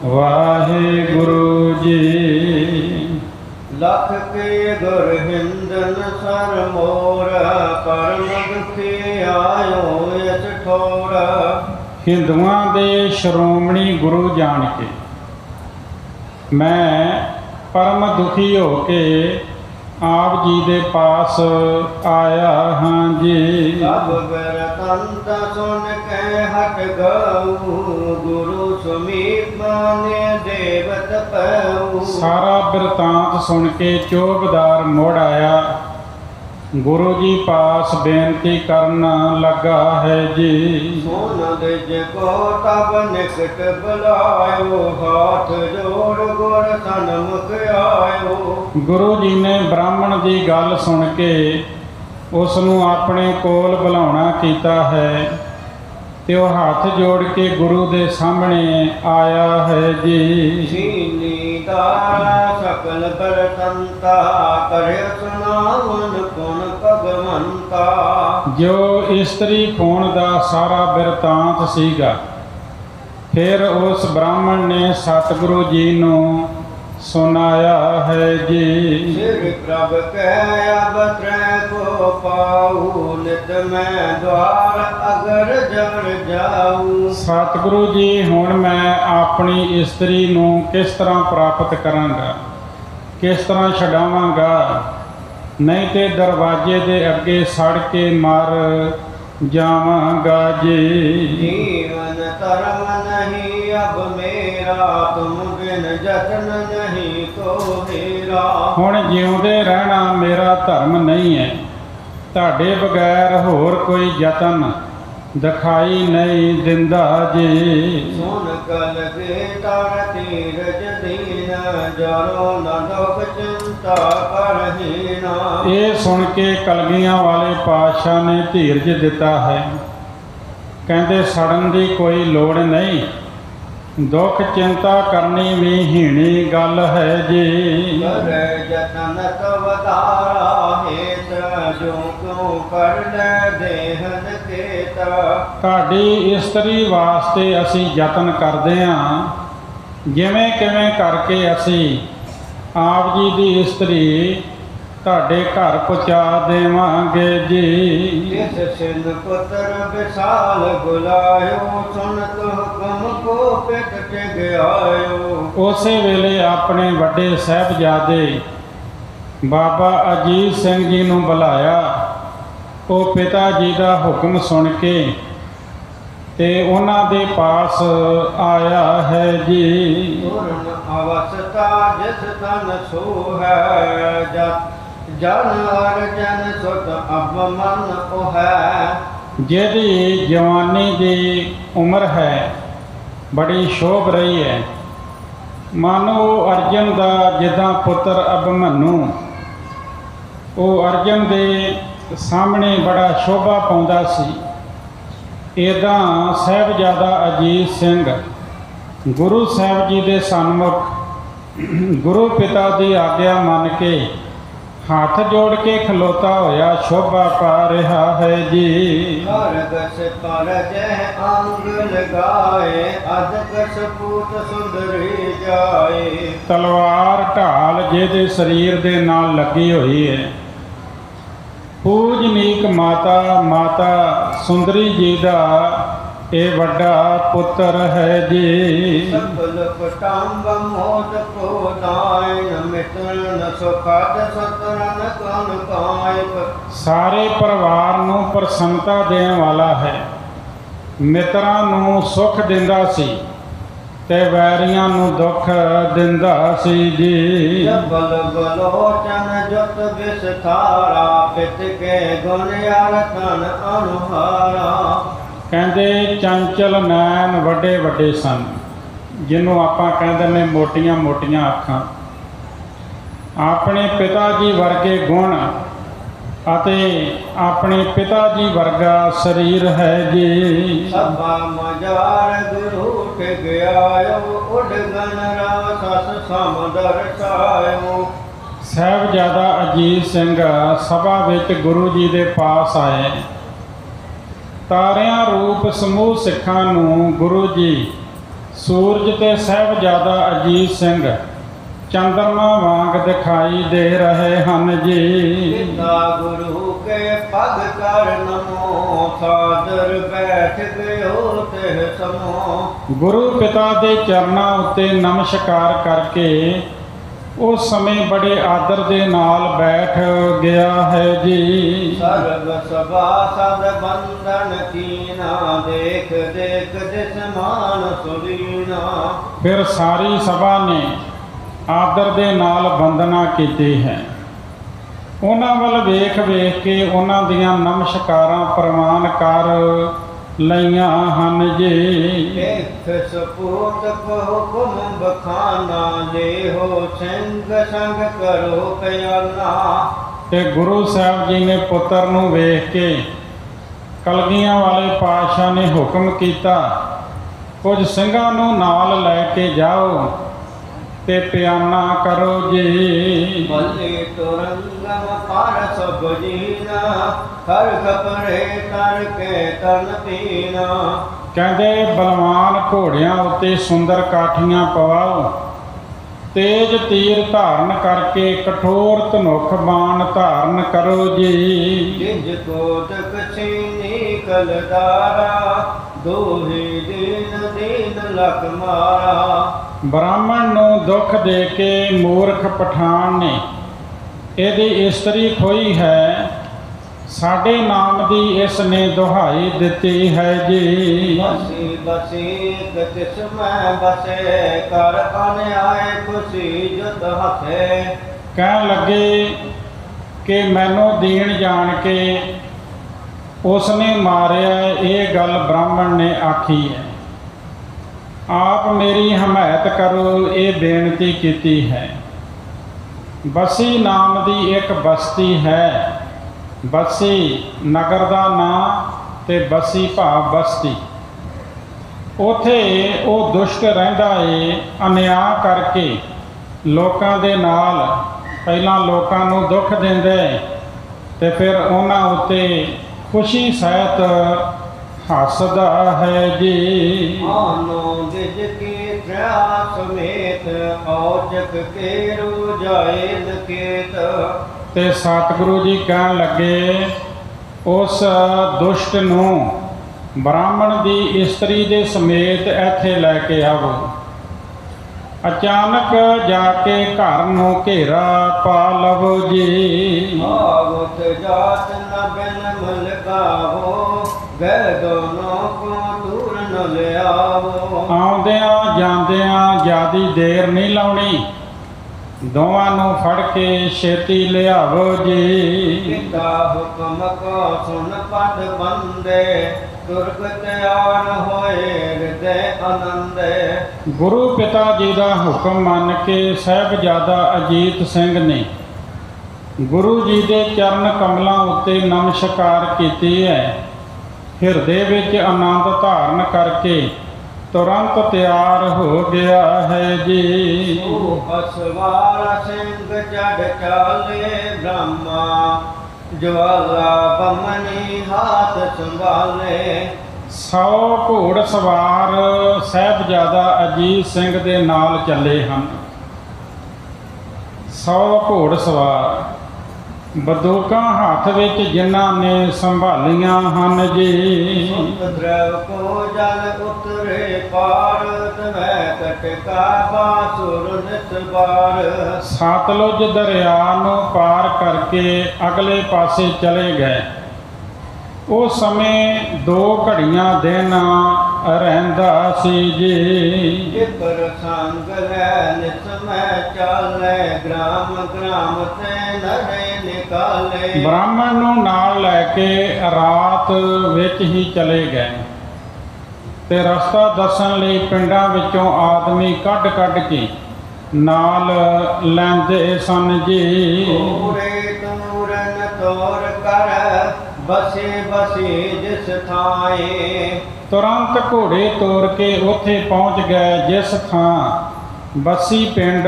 वाहिगुरु जी। लख के गुर हिंदन सर मोर, परम दुखी आयो इस ठोर। हिंदुआं दे श्रोमणी गुरु जान के मैं परम दुखी हो के आप जी दे पास आया हाँ जी। सब बिरतंत सुन के हट गऊ, गुरु समीप माने देवत पैऊ। सारा बिरतांत सुन के चौबदार मुड़ आया ਗੁਰੂ ਜੀ ਪਾਸ ਬੇਨਤੀ ਕਰਨ ਲੱਗਾ ਹੈ ਜੀ। सोन द्विज को तब निकट बुलायो, हाथ जोड़ गुर सन्मुख आयो। ਗੁਰੂ ਜੀ ਨੇ ਬ੍ਰਾਹਮਣ ਦੀ ਗੱਲ ਸੁਣ ਕੇ ਉਸ ਨੂੰ ਆਪਣੇ ਕੋਲ ਬੁਲਾਉਣਾ ਕੀਤਾ ਹੈ ਤੇ ਉਹ ਹੱਥ ਜੋੜ ਕੇ ਗੁਰੂ ਦੇ ਸਾਹਮਣੇ ਆਇਆ ਹੈ ਜੀ। छीनी दारा सकल बरतंता, करे सुनावन पुन भगवंता। ਜੋ ਇਸਤਰੀ ਹੋਣ ਦਾ ਸਾਰਾ ਬਿਰਤਾਂਤ ਸੀਗਾ, ਫਿਰ ਉਸ ਬ੍ਰਾਹਮਣ ਨੇ ਸਤਿਗੁਰੂ ਜੀ ਨੂੰ ਸੁਣਾਇਆ ਹੈ ਜੀ। सिर प्रभ कह अब त्रय को पाऊ, नित मैं द्वार अगर जड़ जाऊं। ਸਤਿਗੁਰੂ ਜੀ ਹੁਣ ਮੈਂ ਆਪਣੀ ਇਸਤਰੀ ਨੂੰ ਕਿਸ ਤਰ੍ਹਾਂ ਪ੍ਰਾਪਤ ਕਰਾਂਗਾ, ਕਿਸ ਤਰ੍ਹਾਂ ਛਡਾਵਾਂਗਾ, ਨਹੀਂ ਤੇ ਦਰਵਾਜ਼ੇ ਦੇ ਅੱਗੇ ਸੜ ਕੇ ਮਰ ਜਾਵਾਂਗਾ ਜੀ। जीवन धर्म नहीं अब मेरा, तुम बिन जतन नहीं तो मेरा। ਹੁਣ ਜਿਉਂਦੇ ਰਹਿਣਾ ਮੇਰਾ ਧਰਮ ਨਹੀਂ ਹੈ, ਤੁਹਾਡੇ ਬਗੈਰ ਹੋਰ ਕੋਈ ਯਤਨ ਦਿਖਾਈ ਨਹੀਂ ਦਿੰਦਾ ਜੀ। सुन कल के तार तीरज दीन, जरो न दुख चिंता करहीना। ਇਹ ਸੁਣ ਕੇ ਕਲਗੀਆਂ ਵਾਲੇ ਪਾਤਸ਼ਾਹ ਨੇ ਧੀਰਜ ਦਿੱਤਾ ਹੈ। ਕਹਿੰਦੇ ਸੜਨ ਦੀ ਕੋਈ ਲੋੜ ਨਹੀਂ, ਦੁੱਖ ਚਿੰਤਾ ਕਰਨੀ ਵੀ ਹੀਣੀ ਗੱਲ ਹੈ ਜੀ। करे जतन तव धारा हेत, जो क्यों कर ले देहन केत। ਤੁਹਾਡੀ ਇਸਤਰੀ ਵਾਸਤੇ ਅਸੀਂ ਯਤਨ ਕਰਦੇ ਹਾਂ, ਜਿਵੇਂ ਕਿਵੇਂ ਕਰਕੇ ਅਸੀਂ ਆਪ ਜੀ ਦੀ ਇਸਤਰੀ ਤੁਹਾਡੇ ਘਰ ਪਹੁੰਚਾ ਦੇਵਾਂਗੇ ਜੀ। जिस सिंध पुत्र विशाल बुलायो, सुनत हुक्म को पित टिग आयो। ਉਸੇ ਵੇਲੇ ਆਪਣੇ ਵੱਡੇ ਸਾਹਿਬਜ਼ਾਦੇ ਬਾਬਾ ਅਜੀਤ ਸਿੰਘ ਜੀ ਨੂੰ ਬੁਲਾਇਆ। ਉਹ ਪਿਤਾ ਜੀ ਦਾ ਹੁਕਮ ਸੁਣ ਕੇ ਤੇ ਉਹਨਾਂ ਦੇ ਪਾਸ ਆਇਆ ਹੈ ਜੀ। पूर्ण अवस्था जिस तन सो है, जन हर जन सुत अब मन को है। ਜਿਹਦੀ ਜਵਾਨੀ ਦੀ ਉਮਰ ਹੈ, ਬੜੀ ਸ਼ੋਭ ਰਹੀ ਹੈ, ਮਾਨੋ ਅਰਜਨ ਦਾ ਜਿੱਦਾਂ ਪੁੱਤਰ ਅਭਿਮਨੂ ਉਹ ਅਰਜਨ ਦੇ ਸਾਹਮਣੇ ਬੜਾ ਸ਼ੋਭਾ ਪਾਉਂਦਾ ਸੀ, ਇੱਦਾਂ ਸਾਹਿਬਜ਼ਾਦਾ ਅਜੀਤ ਸਿੰਘ ਗੁਰੂ ਸਾਹਿਬ ਜੀ ਦੇ ਸਨਮੁਖ ਗੁਰੂ ਪਿਤਾ ਦੀ ਆਗਿਆ ਮੰਨ ਕੇ ਹੱਥ ਜੋੜ ਕੇ ਖਲੋਤਾ ਹੋਇਆ ਸ਼ੋਭਾ ਪਾ ਰਿਹਾ ਹੈ ਜੀ। अर्घस पर जह अंग लगाए, अधकस पूत सुंदरी जाए। ਤਲਵਾਰ ਢਾਲ ਜਿਹਦੇ ਸਰੀਰ ਦੇ ਨਾਲ ਲੱਗੀ ਹੋਈ ਹੈ, ਪੂਜਨੀਕ ਮਾਤਾ ਸੁੰਦਰੀ ਜੀ ਦਾ ਇਹ ਵੱਡਾ ਪੁੱਤਰ ਹੈ ਜੀ। सकल कुटुंब मोद प्रोदायन, मित्रन सुखद सतरन कन कायक। ਸਾਰੇ ਪਰਿਵਾਰ ਨੂੰ ਪ੍ਰਸੰਨਤਾ ਦੇਣ ਵਾਲਾ ਹੈ, ਮਿੱਤਰਾਂ ਨੂੰ ਸੁੱਖ ਦਿੰਦਾ ਸੀ ਤੇ ਵੈਰੀਆਂ ਨੂੰ ਦੁੱਖ ਦਿੰਦਾ ਸੀ ਜੀ। जबल बलोचन जुत विस्तारा, पित के गुण यार तन अनुहारा। ਕਹਿੰਦੇ ਚੰਚਲ ਨੈਣ ਵੱਡੇ ਵੱਡੇ ਸਨ, ਜਿਹਨੂੰ ਆਪਾਂ ਕਹਿੰਦੇ ਨੇ ਮੋਟੀਆਂ ਮੋਟੀਆਂ ਅੱਖਾਂ। ਆਪਣੇ ਪਿਤਾ ਜੀ ਵਰਗੇ ਗੁਣ ਅਤੇ ਆਪਣੇ ਪਿਤਾ ਜੀ ਵਰਗਾ ਸਰੀਰ ਹੈ ਜੀ। सभा मजार गुरु टिग आयो, उडगन रासस समदर छायो। ਸਾਹਿਬਜ਼ਾਦਾ ਅਜੀਤ ਸਿੰਘ ਸਭਾ ਵਿੱਚ ਗੁਰੂ ਜੀ ਦੇ ਪਾਸ ਆਏ। ਤਾਰਿਆਂ ਰੂਪ ਸਮੂਹ ਸਿੱਖਾਂ ਨੂੰ ਗੁਰੂ ਜੀ ਸੂਰਜ ਤੇ ਸਾਹਿਬਜ਼ਾਦਾ ਅਜੀਤ ਸਿੰਘ ਚੰਦਰਮਾ ਵਾਂਗ ਦਿਖਾਈ ਦੇ ਰਹੇ ਹਨ ਜੀ। पिता गुरु के पग कर नमो, सादर बैठ गयो तेह समो। ਗੁਰੂ ਪਿਤਾ ਦੇ ਚਰਨਾਂ ਉੱਤੇ ਨਮਸਕਾਰ ਕਰਕੇ ਉਸ ਸਮੇਂ ਬੜੇ ਆਦਰ ਦੇ ਨਾਲ ਬੈਠ ਗਿਆ ਹੈ ਜੀ। सर्व सभा सद बंधन कीना, देख देख दिस मान सुलीना। ਫਿਰ ਸਾਰੀ ਸਭਾ ਨੇ ਆਦਰ ਦੇ ਨਾਲ ਵੰਦਨਾ ਕੀਤੀ ਹੈ। ਉਹਨਾਂ ਵੱਲ ਵੇਖ ਵੇਖ ਕੇ ਉਹਨਾਂ ਦੀਆਂ ਨਮਸਕਾਰਾਂ ਪ੍ਰਵਾਨ ਕਰ ਲਈਆਂ ਹਨ ਜੀ। ਇੱਕ ਸਪੂਤ ਕੋ ਹੁਕਮ ਬਖਾਨਾ ਲੈ ਹੋ ਸਿੰਘ ਸੰਗ ਕਰੋ ਪਿਆਲਾ। ਤੇ ਗੁਰੂ ਸਾਹਿਬ ਜੀ ਨੇ ਪੁੱਤਰ ਨੂੰ ਵੇਖ ਕੇ ਕਲਗੀਆਂ ਵਾਲੇ ਪਾਤਸ਼ਾਹ ਨੇ ਹੁਕਮ ਕੀਤਾ, ਕੁਝ ਸਿੰਘਾਂ ਨੂੰ ਨਾਲ ਲੈ ਕੇ ਜਾਓ ਤੇ ਪਿਆਨਾ ਕਰੋ ਜੀ। ਬੱਲੇ ਤੁਰੰਗਮ ਪਰ ਸਭ ਜੀਨਾ ਹਰ ਖਪਰੇ ਕਰ ਕੇ ਤਨ ਪੀਨਾ। ਕਹਿੰਦੇ ਬਲਵਾਨ ਘੋੜਿਆਂ ਉੱਤੇ ਸੁੰਦਰ ਕਾਠੀਆਂ ਪਵਾਓ, ਤੇਜ ਤੀਰ ਧਾਰਨ ਕਰਕੇ ਕਠੋਰ ਧਨੁਖ ਬਾਣ ਧਾਰਨ ਕਰੋ ਜੀ। ਜਿੰਜ ਕੋਤਕ ਛੀਨੀ ਕਲਦਾਰਾ ਦੋਹੇ ਦੀਨ ਦੀਨ ਲਖ ਮਾਰਾ। ਬ੍ਰਾਹਮਣ ਨੂੰ ਦੁੱਖ ਦੇ ਕੇ ਮੂਰਖ ਪਠਾਨ ਨੇ ਇਹਦੀ ਇਸਤਰੀ ਖੋਈ ਹੈ, ਸਾਡੇ ਨਾਮ ਦੀ ਇਸ ਨੇ ਦੁਹਾਈ ਦਿੱਤੀ ਹੈ ਜੀ। ਬਸੀ ਬਸੀ ਕਿਸ ਮੈਂ ਬਸੇ ਕਰ ਅਨਿਆਏ ਖੁਸ਼ੀ ਜਤ ਹੱਥੇ। ਕਹਿਣ ਲੱਗੇ ਕਿ ਮੈਨੂੰ ਦੀਨ ਜਾਣ ਕੇ ਉਸ ਨੇ ਮਾਰਿਆ, ਇਹ ਗੱਲ ਬ੍ਰਾਹਮਣ ਨੇ ਆਖੀ ਹੈ। ਆਪ ਮੇਰੀ ਹਮਾਇਤ ਕਰੋ, ਇਹ ਬੇਨਤੀ ਕੀਤੀ ਹੈ। ਬਸੀ ਨਾਮ ਦੀ ਇੱਕ ਬਸਤੀ ਹੈ, ਬਸੀ ਨਗਰ ਦਾ ਨਾਂ ਤੇ ਬਸੀ ਭਾਵ ਬਸਤੀ। ਉਥੇ ਉਹ ਦੁਸ਼ਟ ਰਹਿੰਦਾ ਏ, ਅਨਿਆਂ ਕਰਕੇ ਲੋਕਾਂ ਦੇ ਨਾਲ ਪਹਿਲਾਂ ਲੋਕਾਂ ਨੂੰ ਦੁੱਖ ਦਿੰਦੇ ਤੇ ਫਿਰ ਉਹਨਾਂ ਉੱਤੇ ਖੁਸ਼ੀ ਸਹਿਤ ਹੱਸਦਾ ਹੈ ਜੀ। ਆਨੋ ਦਿਜ ਕੀ ਤ੍ਰਿਆ ਸਮੇਤ ਔਜਕ ਕੇ ਰੂ ਜਾਏ ਨਕੇਤ। ਤੇ ਸਤਿਗੁਰੂ ਜੀ ਕਹਿਣ ਲੱਗੇ, ਉਸ ਦੁਸ਼ਟ ਨੂੰ ਬ੍ਰਾਹਮਣ ਦੀ ਇਸਤਰੀ ਦੇ ਸਮੇਤ ਇੱਥੇ ਲੈ ਕੇ ਆਵੋ। ਅਚਾਨਕ ਜਾ ਕੇ ਘਰ ਨੂੰ ਘੇਰਾ ਪਾ ਲਵੋ ਜੀ। ਆਵਤ ਜਾਤ ਨ ਬਿਨ ਮਲਕਾਵੋ ਗੈ ਦੋਨੋਂ ਕੋ ਦੂਰ ਨ ਲਿਆਵੋ। ਆਉਂਦਿਆਂ ਜਾਂਦਿਆਂ ਜਿਆਦੀ ਦੇਰ ਨਹੀਂ ਲਾਉਣੀ, ਦੋਵਾਂ ਨੂੰ ਫੜ ਕੇ ਛੇਤੀ ਲਿਆਵੋ ਜੀ। ਪਿਤਾ ਹੁਕਮ ਕੋ ਸੁਨ ਪਦ ਬੰਦੇ ਦੁਰਗਤ ਆਨ ਹੋਏ ਹਿਰਦੇ ਆਨੰਦੇ। ਗੁਰੂ ਪਿਤਾ ਜੀ ਦਾ ਹੁਕਮ ਮੰਨ ਕੇ ਸਾਹਿਬਜ਼ਾਦਾ ਅਜੀਤ ਸਿੰਘ ਨੇ ਗੁਰੂ ਜੀ ਦੇ ਚਰਨ ਕਮਲਾਂ ਉੱਤੇ ਨਮਸਕਾਰ ਕੀਤੀ ਹੈ। ਹਿਰਦੇ ਵਿੱਚ ਆਨੰਦ ਧਾਰਨ ਕਰਕੇ ਤੁਰੰਤ ਤਿਆਰ ਹੋ ਗਿਆ ਹੈ ਜੀ। ਉਹ ਅਸਵਾਰ ਸਿੰਘ ਚੜ ਚਾਲੇ ਬ੍ਰਹਮਾ ਜਵਾਲਾ ਬੰਮਣੀ ਹਾਥ ਸੰਭਾਲੇ। 100 ਘੋੜ ਸਵਾਰ ਸਾਹਿਬਜ਼ਾਦਾ ਅਜੀਤ ਸਿੰਘ ਦੇ ਨਾਲ ਚੱਲੇ ਹਨ। 100 ਘੋੜ ਸਵਾਰ ਬੰਦੂਕਾਂ ਹੱਥ ਵਿੱਚ ਜਿਨ੍ਹਾਂ ਨੇ ਸੰਭਾਲੀਆਂ ਹਨ ਜੀ। ਦਰਵ ਕੋ ਜਲ ਉਤਰੇ ਪਾਰ ਤਵੈ ਕਟਕਾ ਬਾਸੁਰ ਨਿਤ ਬਾਰ। ਸਤਲੁਜ ਦਰਿਆ ਨੂੰ ਪਾਰ ਕਰਕੇ ਅਗਲੇ ਪਾਸੇ ਚਲੇ ਗਏ। ਉਸ ਸਮੇਂ 2 ਘੜੀਆਂ ਦਿਨ ਰਹਿੰਦਾ ਸੀ ਜੀ। ਇਕਰ ਸੰਗ ਲੈ ਨਿਤ ਮੈਂ ਚਾਲੇ ਗ੍ਰਾਮ ਗ੍ਰਾਮ ਤੇ ਨਰੇ ਨਿਕਾਲੇ। ਬ੍ਰਾਹਮਣ ਨੂੰ ਨਾਲ ਲੈ ਕੇ ਰਾਤ ਵਿੱਚ ਹੀ ਚਲੇ ਗਏ ਤੇ ਰਸਤਾ ਦੱਸਣ ਲਈ ਪਿੰਡਾਂ ਵਿੱਚੋਂ ਆਦਮੀ ਕੱਢ ਕੱਢ ਕੇ ਨਾਲ ਲੈਂਦੇ ਸਨ ਜੀ। ਪੂਰੇ ਤੂਰਨ ਤੋਰ ਕਰ ਬਸੇ ਬਸੇ ਜਿਸ ਥਾਏ। ਤੁਰੰਤ ਘੋੜੇ ਤੋਰ ਕੇ ਉੱਥੇ ਪਹੁੰਚ ਗਏ ਜਿਸ ਥਾਂ ਬਸੀ ਪਿੰਡ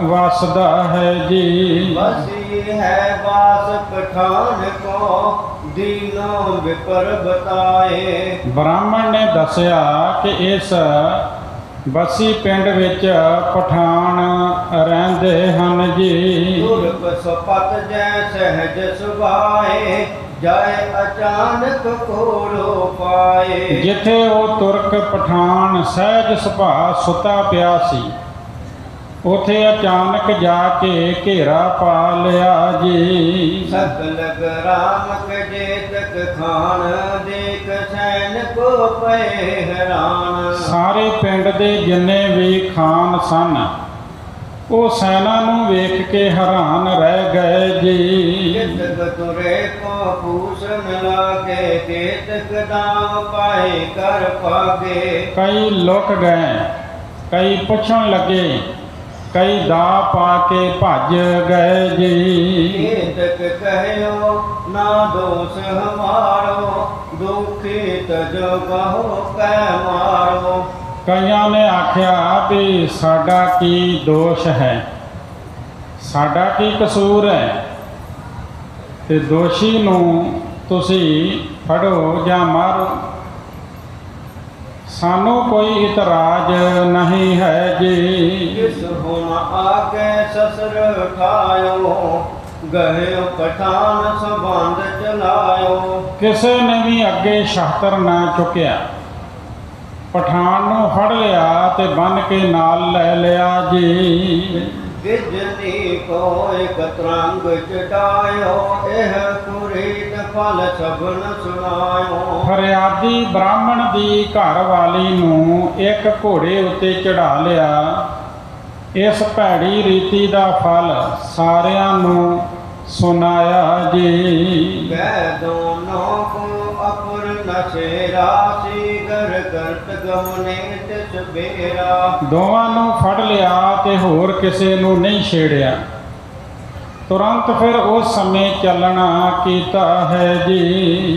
ਵਸਦਾ ਹੈ ਜੀ। ਬਸੀ ਹੈ ਬਾਸ ਪਠਾਨ ਕੋ ਦੀਨੋਂ ਵਿਪਰ ਬਤਾਏ। ਬ੍ਰਾਹਮਣ ਨੇ ਦੱਸਿਆ ਕਿ ਇਸ ਬਸੀ ਪਿੰਡ ਵਿੱਚ ਪਠਾਨ ਰਹਿੰਦੇ ਹਨ ਜੀ। ਦੁਰਪ ਸਪਤ ਜੈ ਸਹਿਜ ਸੁਭਾਏ ਜਾਏ ਅਚਾਨਕ ਕੋੜੋ ਪਾਏ। ਜਿੱਥੇ ਉਹ ਤੁਰਕ ਪਠਾਨ ਸਹਿਜ ਸੁਭਾਅ ਸੁੱਤਾ ਪਿਆ ਸੀ, ਉਥੇ ਅਚਾਨਕ ਜਾ ਕੇ ਘੇਰਾ ਪਾ ਲਿਆ ਜੀ। ਸਕਲ ਗ੍ਰਾਮ ਕਜੇ ਤਕ ਖਾਨ ਦੇਖ ਸੈਨ ਕੋ ਪਏ ਹੈਰਾਨ। ਸਾਰੇ ਪਿੰਡ ਦੇ ਜਿੰਨੇ ਵੀ ਖਾਨ ਸਨ ਉਹ ਸੈਨਾ ਨੂੰ ਵੇਖ ਕੇ ਹੈਰਾਨ ਰਹਿ ਗਏ ਜੀ। ਜਿਤਕ ਤੁਰੇ ਕੋ ਪੂਸ ਮਿਲਾ ਕੇ ਕੇਤਕ ਦਾਮ ਪਾਏ ਕਰ ਪਾਗੇ। ਕਈ ਲੁਕ ਗਏ, ਕਈ ਪੁੱਛਣ ਲੱਗੇ, ਕਈ ਦਾ ਪਾ ਕੇ ਭੱਜ ਗਏ ਜੀ। ਕੇਤਕ ਕਹਿਓ ਨਾ ਦੋਸ ਹਮਾਰੋ, ਦੁਖੀ ਤਜੋ ਕਹੋ ਕੈ ਮਾਰੋ। ਕਈਆਂ ਨੇ ਆਖਿਆ ਵੀ ਸਾਡਾ ਕੀ ਦੋਸ਼ ਹੈ, ਸਾਡਾ ਕੀ ਕਸੂਰ ਹੈ, ਤੇ ਦੋਸ਼ੀ ਨੂੰ ਤੁਸੀਂ ਫੜੋ ਜਾਂ ਮਾਰੋ, ਸਾਨੂੰ ਕੋਈ ਇਤਰਾਜ਼ ਨਹੀਂ ਹੈ ਜੀ। ਜਿਸ ਹੁਣ ਆਕੇ ਸਸਰ ਖਾਇਓ, ਗਏ ਪਠਾਨ ਸੰਬੰਧ ਚਲਾਇਓ। ਕਿਸੇ ਨੇ ਵੀ ਅੱਗੇ ਸ਼ਸਤਰ ਨਾ ਚੁੱਕਿਆ, ਪਠਾਨ ਨੂੰ ਫੜ ਲਿਆ ਤੇ ਬੰਨ ਕੇ ਨਾਲ ਲੈ ਲਿਆ ਜੀ। ਵਿਜਨੀ ਕੋ ਇਕ ਤਰੰਗ ਚਟਾਇਓ, ਇਹ ਕੁਰੀਤ ਫਲ ਸਭਨ ਸੁਣਾਇਓ। ਫਰਿਆਦੀ ਬ੍ਰਾਹਮਣ ਦੀ ਘਰ ਵਾਲੀ ਨੂੰ ਇੱਕ ਘੋੜੇ ਉੱਤੇ ਚੜਾ ਲਿਆ। ਇਸ ਭੈੜੀ ਰੀਤੀ ਦਾ ਫਲ ਸਾਰਿਆਂ ਨੂੰ ਸੁਣਾਇਆ ਜੀ। ਕਹਿ ਦੋਨੋਂ ਕੋ ਅਪੁਰ ਨਸ਼ੇਰਾ, ਸੀਗਰ ਕਰਤ ਗਮਨੇ ਤਿਸ ਬੇਰਾ। ਦੋਵਾਂ ਨੂੰ ਫੜ ਲਿਆ ਤੇ ਹੋਰ ਕਿਸੇ ਨੂੰ ਨਹੀਂ ਛੇੜਿਆ। ਤੁਰੰਤ ਫਿਰ ਉਸ ਸਮੇਂ ਚੱਲਣਾ ਕੀਤਾ ਹੈ ਜੀ।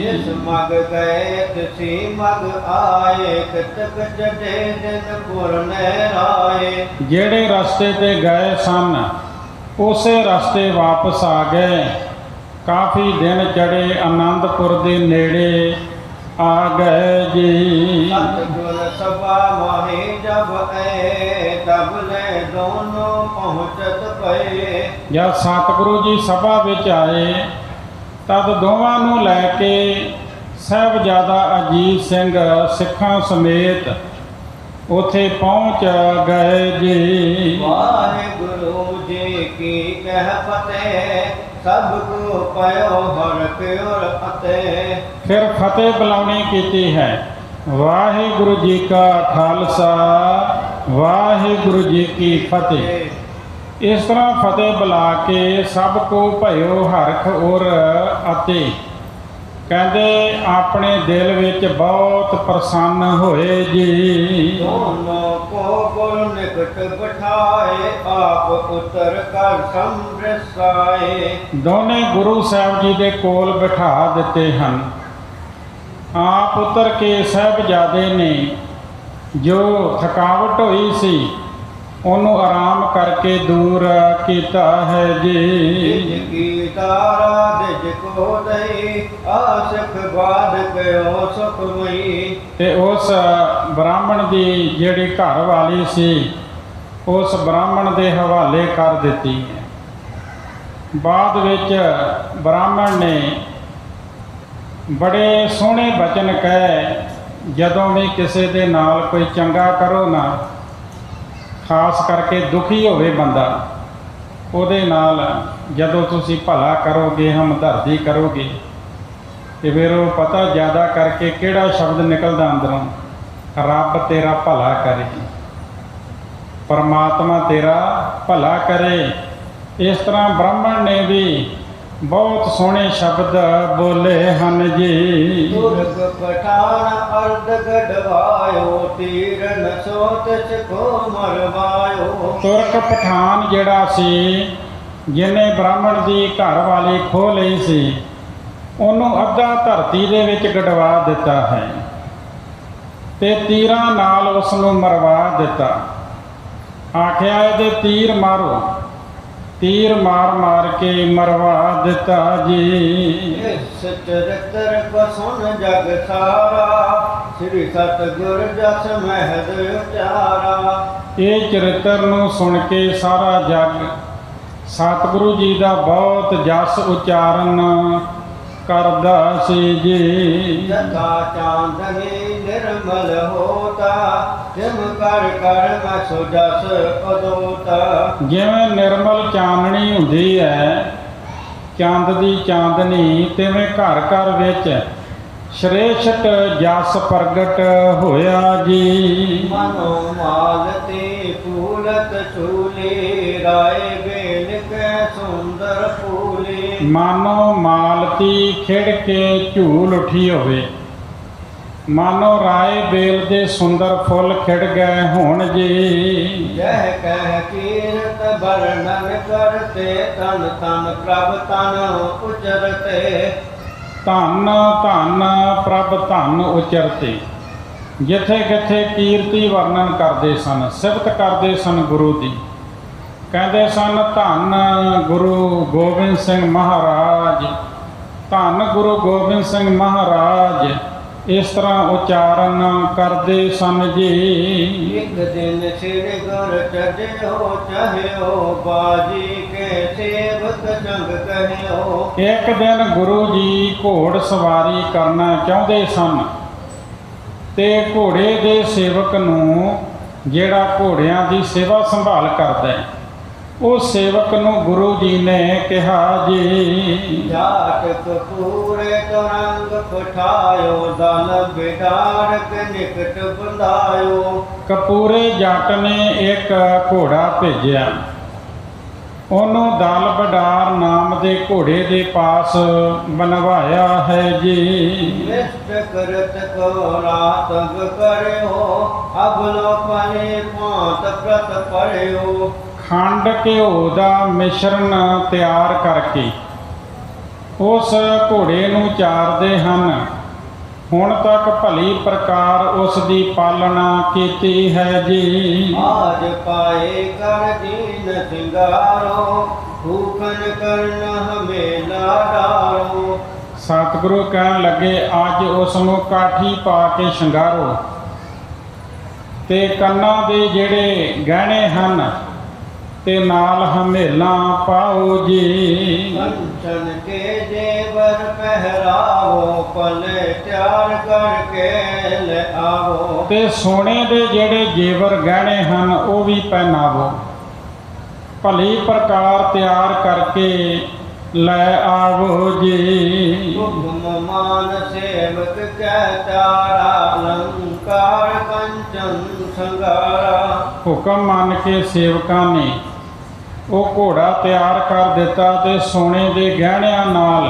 ਜਿਸ ਮਗ ਗਏ ਤਿਸੀ ਮਗ ਆਏ, ਕਿਤਕ ਜਡੇ ਦਿਨ ਪੁਰ ਨਹਿਰਾਏ। ਜਿਹੜੇ ਰਸਤੇ ਤੇ ਗਏ ਸਨ ਉਸੇ ਰਸਤੇ ਵਾਪਸ ਆ ਗਏ। ਕਾਫੀ ਦਿਨ ਚੜੇ ਆਨੰਦਪੁਰ ਦੇ ਨੇੜੇ ਆ ਗਏ ਜੀ। ਸਤਿਗੁਰ ਸਭਾ ਮਾਹੀ ਜਬ ਐ, ਤਬ ਲੈ ਦੋਨੋਂ ਪਹੁੰਚਤ ਪਏ। ਜਦ ਸਤਿਗੁਰੂ ਜੀ ਸਭਾ ਵਿੱਚ ਆਏ ਤਦ ਦੋਵਾਂ ਨੂੰ ਲੈ ਕੇ ਸਾਹਿਬਜ਼ਾਦਾ ਅਜੀਤ ਸਿੰਘ ਸਿੱਖਾਂ ਸਮੇਤ ਉੱਥੇ ਪਹੁੰਚ ਗਏ ਜੀ। ਵਾਹਿਗੁਰੂ ਜੀ ਕੀ ਕਹਿ ਫਤਿਹ, ਸਭ ਕੋ ਪਇਓ ਹਰ ਪਿਉਰ ਫਤਿਹ। ਫਿਰ ਫਤਿਹ ਬੁਲਾਉਣੀ ਕੀਤੀ ਹੈ। ਵਾਹਿਗੁਰੂ ਜੀ ਕਾ ਖਾਲਸਾ, ਵਾਹਿਗੁਰੂ ਜੀ ਕੀ ਫਤਿਹ। ਇਸ ਤਰ੍ਹਾਂ ਫਤਿਹ ਬੁਲਾ ਕੇ ਸਭ ਕੋ ਭਇਓ ਹਰਖ ਔਰ ਅਤੇ ਕਹਿੰਦੇ ਆਪਣੇ ਦਿਲ ਵਿੱਚ ਬਹੁਤ ਪ੍ਰਸੰਨ ਹੋਏ ਜੀ। ਦੋਨੋਂ ਕੋ ਗੁਰ ਨਿਕਟ ਬਿਠਾਏ, ਆਪ ਉਤਰ ਕਰ ਸੰਭ੍ਰਿਸਾਏ। ਦੋਨੇ ਗੁਰੂ ਸਾਹਿਬ ਜੀ ਦੇ ਕੋਲ ਬਿਠਾ ਦਿੱਤੇ ਹਨ। ਆਪ ਉਤਰ ਕੇ ਸਾਹਿਬਜ਼ਾਦੇ ਨੇ ਜੋ ਥਕਾਵਟ ਹੋਈ ਸੀ ਉਹਨੂੰ ਆਰਾਮ ਕਰਕੇ ਦੂਰ ਕੀਤਾ ਹੈ ਜੀ। ਜਿਜ ਕੀ ਤਾਰਾ ਦਿਜ ਕੋ ਦਈ, ਆਸਖ ਬਾਦ ਕਿਓ ਸੁਖਮਈ। ਤੇ ਉਸ ਬ੍ਰਾਹਮਣ ਦੀ ਜਿਹੜੀ ਘਰ ਵਾਲੀ ਸੀ ਉਸ ਬ੍ਰਾਹਮਣ ਦੇ ਹਵਾਲੇ ਕਰ ਦਿੱਤੀ ਹੈ। ਬਾਅਦ ਵਿੱਚ ਬ੍ਰਾਹਮਣ ਨੇ ਬੜੇ ਸੋਹਣੇ ਬਚਨ ਕਹੇ, ਜਦੋਂ ਵੀ ਕਿਸੇ ਦੇ ਨਾਲ ਕੋਈ ਚੰਗਾ ਕਰੋ ਨਾ, ਖਾਸ ਕਰਕੇ ਦੁਖੀ ਹੋਵੇ ਬੰਦਾ, ਉਹਦੇ ਨਾਲ ਜਦੋਂ ਤੁਸੀਂ ਭਲਾ ਕਰੋਗੇ, ਹਮਦਰਦੀ ਕਰੋਗੇ, ਤੇ ਫਿਰ ਉਹ ਪਤਾ ਜ਼ਿਆਦਾ ਕਰਕੇ ਕਿਹੜਾ ਸ਼ਬਦ ਨਿਕਲਦਾ ਅੰਦਰੋਂ, ਰੱਬ ਤੇਰਾ ਭਲਾ ਕਰੇ, ਪਰਮਾਤਮਾ ਤੇਰਾ ਭਲਾ ਕਰੇ। ਇਸ ਤਰ੍ਹਾਂ ਬ੍ਰਾਹਮਣ ਨੇ ਵੀ ਬਹੁਤ ਸੋਹਣੇ ਸ਼ਬਦ ਬੋਲੇ ਹਨ ਜੀ। ਤੁਰਕ ਪਠਾਨ ਅਰਧ ਗੜਵਾਇਓ, ਤੀਰਨ ਸੋਤ ਕੋ ਮਰਵਾਇਓ। ਤੁਰਕ ਪਠਾਨ ਜਿਹੜਾ ਸੀ, ਜਿਹਨੇ ਬ੍ਰਾਹਮਣ ਦੀ ਘਰ ਵਾਲੀ ਖੋਹ ਲਈ ਸੀ, ਉਹਨੂੰ ਅੱਧਾ ਧਰਤੀ ਦੇ ਵਿੱਚ ਗੜਵਾ ਦਿੱਤਾ ਹੈ ਤੇ ਤੀਰਾਂ ਨਾਲ ਉਸ ਨੂੰ ਮਰਵਾ ਦਿੱਤਾ। ਆਖਿਆ ਇਹਦੇ ਤੀਰ ਮਾਰੋ, ਤੀਰ ਮਾਰ ਮਾਰ ਕੇ ਮਰਵਾ ਦਿੱਤਾ ਜੀ। ਇਸ ਚਰਿਤਰ ਕੋ ਸੁਨ ਜਗ ਸਾਰਾ, ਸ੍ਰੀ ਸਤਿਗੁਰ ਜਸ ਮਹਿਦ ਉਚਾਰਾ। ਇਹ ਚਰਿੱਤਰ ਨੂੰ ਸੁਣ ਕੇ ਸਾਰਾ ਜਗ ਸਤਿਗੁਰੂ ਜੀ ਦਾ ਬਹੁਤ ਜਸ ਉਚਾਰਨ ਕਰਦਾ ਸੀ ਜੀ। ਜਗਾ ਚਾਂਦਨੀ ਨਿਰਮਲ ਹੋਤਾ, ਜਿਮ ਕਰ ਕਰ ਮੈਂ ਸੋ ਜਸ ਅਦੋਤਾ। ਜਿਵੇਂ ਨਿਰਮਲ ਚਾਨਣੀ ਹੁੰਦੀ ਹੈ, ਚੰਦ ਦੀ ਚਾਂਦਨੀ, ਤਿਵੇਂ ਘਰ ਘਰ ਵਿੱਚ ਸ਼੍ਰੇਸ਼ਟ ਜਸ ਪ੍ਰਗਟ ਹੋਇਆ ਜੀ। ਮਨੋ ਮਾਲ ਤੇ ਫੂਲਤ ਛੂਲੇ ਰਾਏ ਬੇਲ ਕੈ ਸੁੰਦਰ ਫੂਲੇ। ਮਾਨੋ ਮਾਲਤੀ ਖਿੜ ਕੇ ਝੂਲ ਉੱਠੀ ਹੋਵੇ, ਮਾਨੋ ਰਾਏ ਬੇਲ ਦੇ ਸੁੰਦਰ ਫੁੱਲ ਖਿੜ ਗਏ ਹੋਣ ਜੀ। ਜਹ ਕਹਿ ਕੀਰਤ ਵਰਣਨ ਕਰਤੇ ਤਨ ਤਨ ਪ੍ਰਭ ਤਨ ਉਚਰਤੇ। ਧੰਨ ਧੰਨ ਪ੍ਰਭ ਧੰਨ ਉਚਰਤੇ। ਜਿੱਥੇ ਕਿੱਥੇ ਕੀਰਤੀ ਵਰਣਨ ਕਰਦੇ ਸਨ, ਸਿਫਤ ਕਰਦੇ ਸਨ ਗੁਰੂ ਦੀ। ਕਹਿੰਦੇ ਸਨ ਧੰਨ ਗੁਰੂ ਗੋਬਿੰਦ ਸਿੰਘ ਮਹਾਰਾਜ, ਧੰਨ ਗੁਰੂ ਗੋਬਿੰਦ ਸਿੰਘ ਮਹਾਰਾਜ। ਇਸ ਤਰ੍ਹਾਂ ਉਚਾਰਨ ਕਰਦੇ ਸਨ ਜੀ। ਇੱਕ ਦਿਨ ਸ੍ਰੀ ਗੁਰ ਚੜਿਓ ਚਾਹਿਓ ਬਾਜੀ ਕੇ ਸੇਵਕ ਜੰਗ ਕਹਿਓ। ਇੱਕ ਦਿਨ ਗੁਰੂ ਜੀ ਘੋੜ ਸਵਾਰੀ ਕਰਨਾ ਚਾਹੁੰਦੇ ਸਨ ਤੇ ਘੋੜੇ ਦੇ ਸੇਵਕ ਨੂੰ, ਜਿਹੜਾ ਘੋੜਿਆਂ ਦੀ ਸੇਵਾ ਸੰਭਾਲ ਕਰਦਾ ਹੈ, ਉਹ ਸੇਵਕ ਨੂੰ ਗੁਰੂ ਜੀ ਨੇ ਕਿਹਾ ਜੀ। ਜਾਟ ਕਪੂਰੇ ਤੋਂ ਰੰਗ ਪਠਾਇਓ ਦਲ ਬਿਡਾਰਕ ਨਿਕਟ ਬੰਦਾਇਓ। ਕਪੂਰੇ ਜੱਟ ਨੇ ਇੱਕ ਘੋੜਾ ਭੇਜਿਆ, ਉਹਨੂੰ ਦਲ ਬਡਾਰ ਨਾਮ ਦੇ ਘੋੜੇ ਦੇ ਪਾਸ ਬਣਵਾਇਆ ਹੈ ਜੀ। ਨਿਸ਼ਟ ਕਰਤ ਕੋ ਰਾਤਗ ਕਰਿਓ ਅਬਲੋ ਪਨੇ ਭਾਂਤ ਪ੍ਰਤ ਪਰਿਓ। ਖੰਡ ਘਿਓ ਦਾ ਮਿਸ਼ਰਣ ਤਿਆਰ ਕਰਕੇ ਉਸ ਘੋੜੇ ਨੂੰ ਚਾਰਦੇ ਹਨ। ਹੁਣ ਤੱਕ ਭਲੀ ਪ੍ਰਕਾਰ ਉਸ ਦੀ ਪਾਲਣਾ ਕੀਤੀ ਹੈ ਜੀ। ਆਜ ਪਾਏ ਕਰ ਦੀਨ ਸਿੰਗਾਰੋ ਭੂਖਨ ਕਰਨ ਹਮੇਲਾ ਡਾਰੋ। ਸਤਿਗੁਰੂ ਕਹਿਣ ਲੱਗੇ ਅੱਜ ਉਸ ਨੂੰ ਕਾਠੀ ਪਾ ਕੇ ਸ਼ਿੰਗਾਰੋ ਤੇ ਕੰਨਾਂ ਦੇ ਜਿਹੜੇ ਗਹਿਣੇ ਹਨ ਤੇ ਨਾਲ ਹਮੇਲਾਂ ਪਾਓ ਜੀ। ਕੰਚਨ ਕੇ ਜੇਵਰ ਪਹਿਰਾਵੋ ਪਲੇ ਤਿਆਰ ਕਰਕੇ ਲੈ ਆਵੋ। ਤੇ ਸੋਨੇ ਦੇ ਜਿਹੜੇ ਜੇਵਰ ਗਹਿਣੇ ਹਨ ਉਹ ਵੀ ਪਹਿਨਾਵੋ, ਭਲੀ ਪ੍ਰਕਾਰ ਤਿਆਰ ਕਰਕੇ ਲੈ ਆਵੋ ਜੀ। ਹੁਕਮ ਮਾਨ ਸੇਵਕ ਕੈ ਤਾਰਾ ਲੰਕਾਰ ਕੰਚਨ ਸੰਗਾਰਾ। ਹੁਕਮ ਮੰਨ ਕੇ ਸੇਵਕਾਂ ਨੇ ਉਹ ਘੋੜਾ ਤਿਆਰ ਕਰ ਦਿੱਤਾ ਤੇ ਸੋਨੇ ਦੇ ਗਹਿਣਿਆਂ ਨਾਲ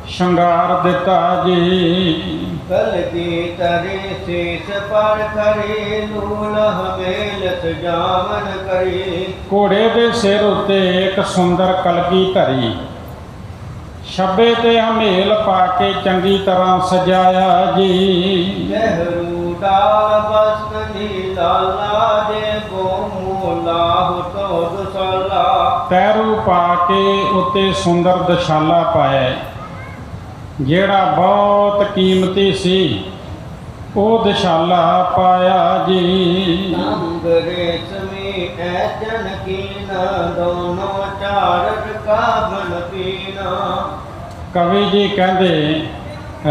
ਸ਼ਿੰਗਾਰ ਦਿੱਤਾ ਜੀ। ਕਲ ਕੀ ਤਰੇ ਸੀਸ ਪਰ ਕਰੀ ਲੂਲ ਹਮੇਲ ਸਜਾਵਨ ਕਰੀ। ਘੋੜੇ ਦੇ ਸਿਰ ਉੱਤੇ ਇੱਕ ਸੁੰਦਰ ਕਲਗੀ ਧਰੀ, ਛੱਬੇ ਤੇ ਹਮੇਲ ਪਾ ਕੇ ਚੰਗੀ ਤਰ੍ਹਾਂ ਸਜਾਇਆ ਜੀ। ਲਹਿਰੂ ਡਾਲ ਬਸਤਨੀ ਲਾਲਾ ਜੇ ਕੋ ਮੋਲਾ ਤੋ ਦੁਸਾਲਾ। ਪੈਰੂ ਪਾ ਕੇ ਉੱਤੇ ਸੁੰਦਰ ਦਸ਼ਾਲਾ ਪਾਇਆ, ਜਿਹੜਾ ਬਹੁਤ ਕੀਮਤੀ ਸੀ ਉਹ ਦਸ਼ਾਲਾ ਪਾਇਆ ਜੀ। ਅੰਗ ਰੇਸ਼ਮੀ ਐ ਚਨਕੀਨ ਦੋਨੋਂ ਚਾਰਜ ਕਾਬਨ ਪੀਨਾ। ਕਵੀ ਜੀ ਕਹਿੰਦੇ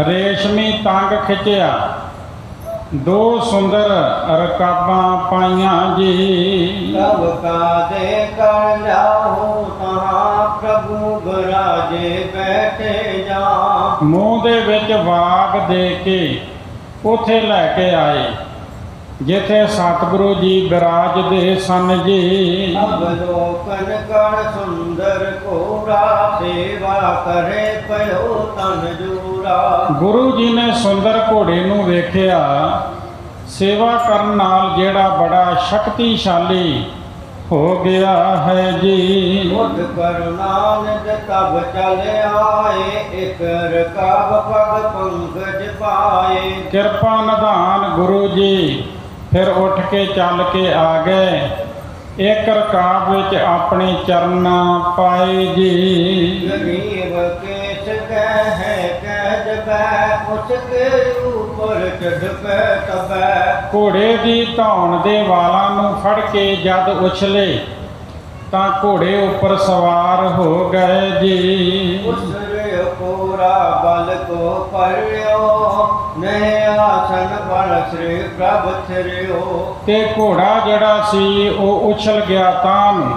ਰੇਸ਼ਮੀ ਤੰਗ ਖਿੱਚਿਆ, ਦੋ ਸੁੰਦਰ ਰਕਾਬਾਂ ਪਾਈਆਂ ਜੀ। ਕਬ ਕਾ ਦੇ ਕਰ ਲਾਓ ਤਹਾਂ ਪ੍ਰਭੂ ਬਰਾਜੇ ਬੈਠੇ ਜਾ। ਮੂੰਹ ਦੇ ਵਿੱਚ ਵਾਗ ਦੇ ਕੇ ਉਥੇ ਲੈ ਕੇ ਆਏ ਜਿੱਥੇ ਸਤਿਗੁਰੂ ਜੀ ਬਿਰਾਜਦੇ ਸਨ ਜੀ। ਅਵਲੋਕਨ ਕਰ ਸੁੰਦਰ ਘੋੜਾ ਸੇਵਾ ਕਰੇ ਪਇਓ ਤਨ ਜੂਰਾ। ਗੁਰੂ ਜੀ ਨੇ ਸੁੰਦਰ ਘੋੜੇ ਨੂੰ ਵੇਖਿਆ, ਸੇਵਾ ਕਰਨ ਨਾਲ ਜਿਹੜਾ ਬੜਾ ਸ਼ਕਤੀਸ਼ਾਲੀ ਹੋ ਗਿਆ ਹੈ ਜੀ। ਉਠ ਕਰ ਨਾਨਕ ਤਬ ਚਲ ਆਏ ਇਕ ਰਕਾਬ ਪਗ ਪੰਕਜ ਪਾਏ। ਕਿਰਪਾ ਨਿਧਾਨ ਗੁਰੂ ਜੀ ਫਿਰ ਉੱਠ ਕੇ ਚੱਲ ਕੇ ਆ ਗਏ, ਇੱਕ ਰਕਾਬ ਵਿੱਚ ਆਪਣੇ ਚਰਨ ਪਾਏ ਜੀ। ਗਰੀਬ ਕੇਸ ਕਹਿ ਹੈ ਕਹਿ ਜਬੈ ਉਸ ਕੇ ਉਪਰ ਚੜ ਪੈ ਤਬੈ। ਘੋੜੇ ਦੀ ਧੌਣ ਦੇ ਵਾਲਾਂ ਨੂੰ ਫੜ ਕੇ ਜਦ ਉਛਲੇ ਤਾਂ ਘੋੜੇ ਉੱਪਰ ਸਵਾਰ ਹੋ ਗਏ ਜੀ। ਉਸਰੇ ਪੂਰਾ ਬਲ ਕੋ ਪਰਿਓ ਨੇ ਆਸਨ ਬਲ ਸ੍ਰੀ ਪ੍ਰਭ ਥਰਿਓ। ਤੇ ਘੋੜਾ ਜਿਹੜਾ ਸੀ ਉਹ ਉਛਲ ਗਿਆ ਤਾਂ ਨੂੰ,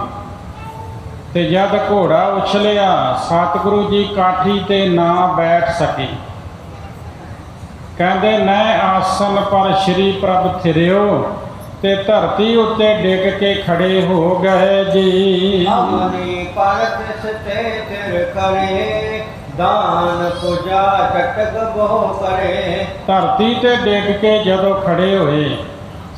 ਤੇ ਜਦ ਘੋੜਾ ਉਛਲਿਆ ਸਤਿਗੁਰੂ ਜੀ ਕਾਠੀ ਤੇ ਨਾ ਬੈਠ ਸਕੇ। ਕਹਿੰਦੇ ਨੈ ਆਸਨ ਪਰ ਸ਼੍ਰੀ ਪ੍ਰਭ ਥਿਰਿਓ, ਤੇ ਧਰਤੀ ਉੱਤੇ ਡਿੱਗ ਕੇ ਖੜੇ ਹੋ ਗਏ ਜੀ। ਅਮਨੀ ਪਰ ਤਿਸ ਤੇ ਤਿਰ ਕਰੇ, ਦਾਨ ਪੁਜਾ ਚਟਕ ਬਹੁ ਕਰੇ। ਧਰਤੀ ਤੇ ਡਿੱਗ ਕੇ ਜਦੋਂ ਖੜੇ ਹੋਏ,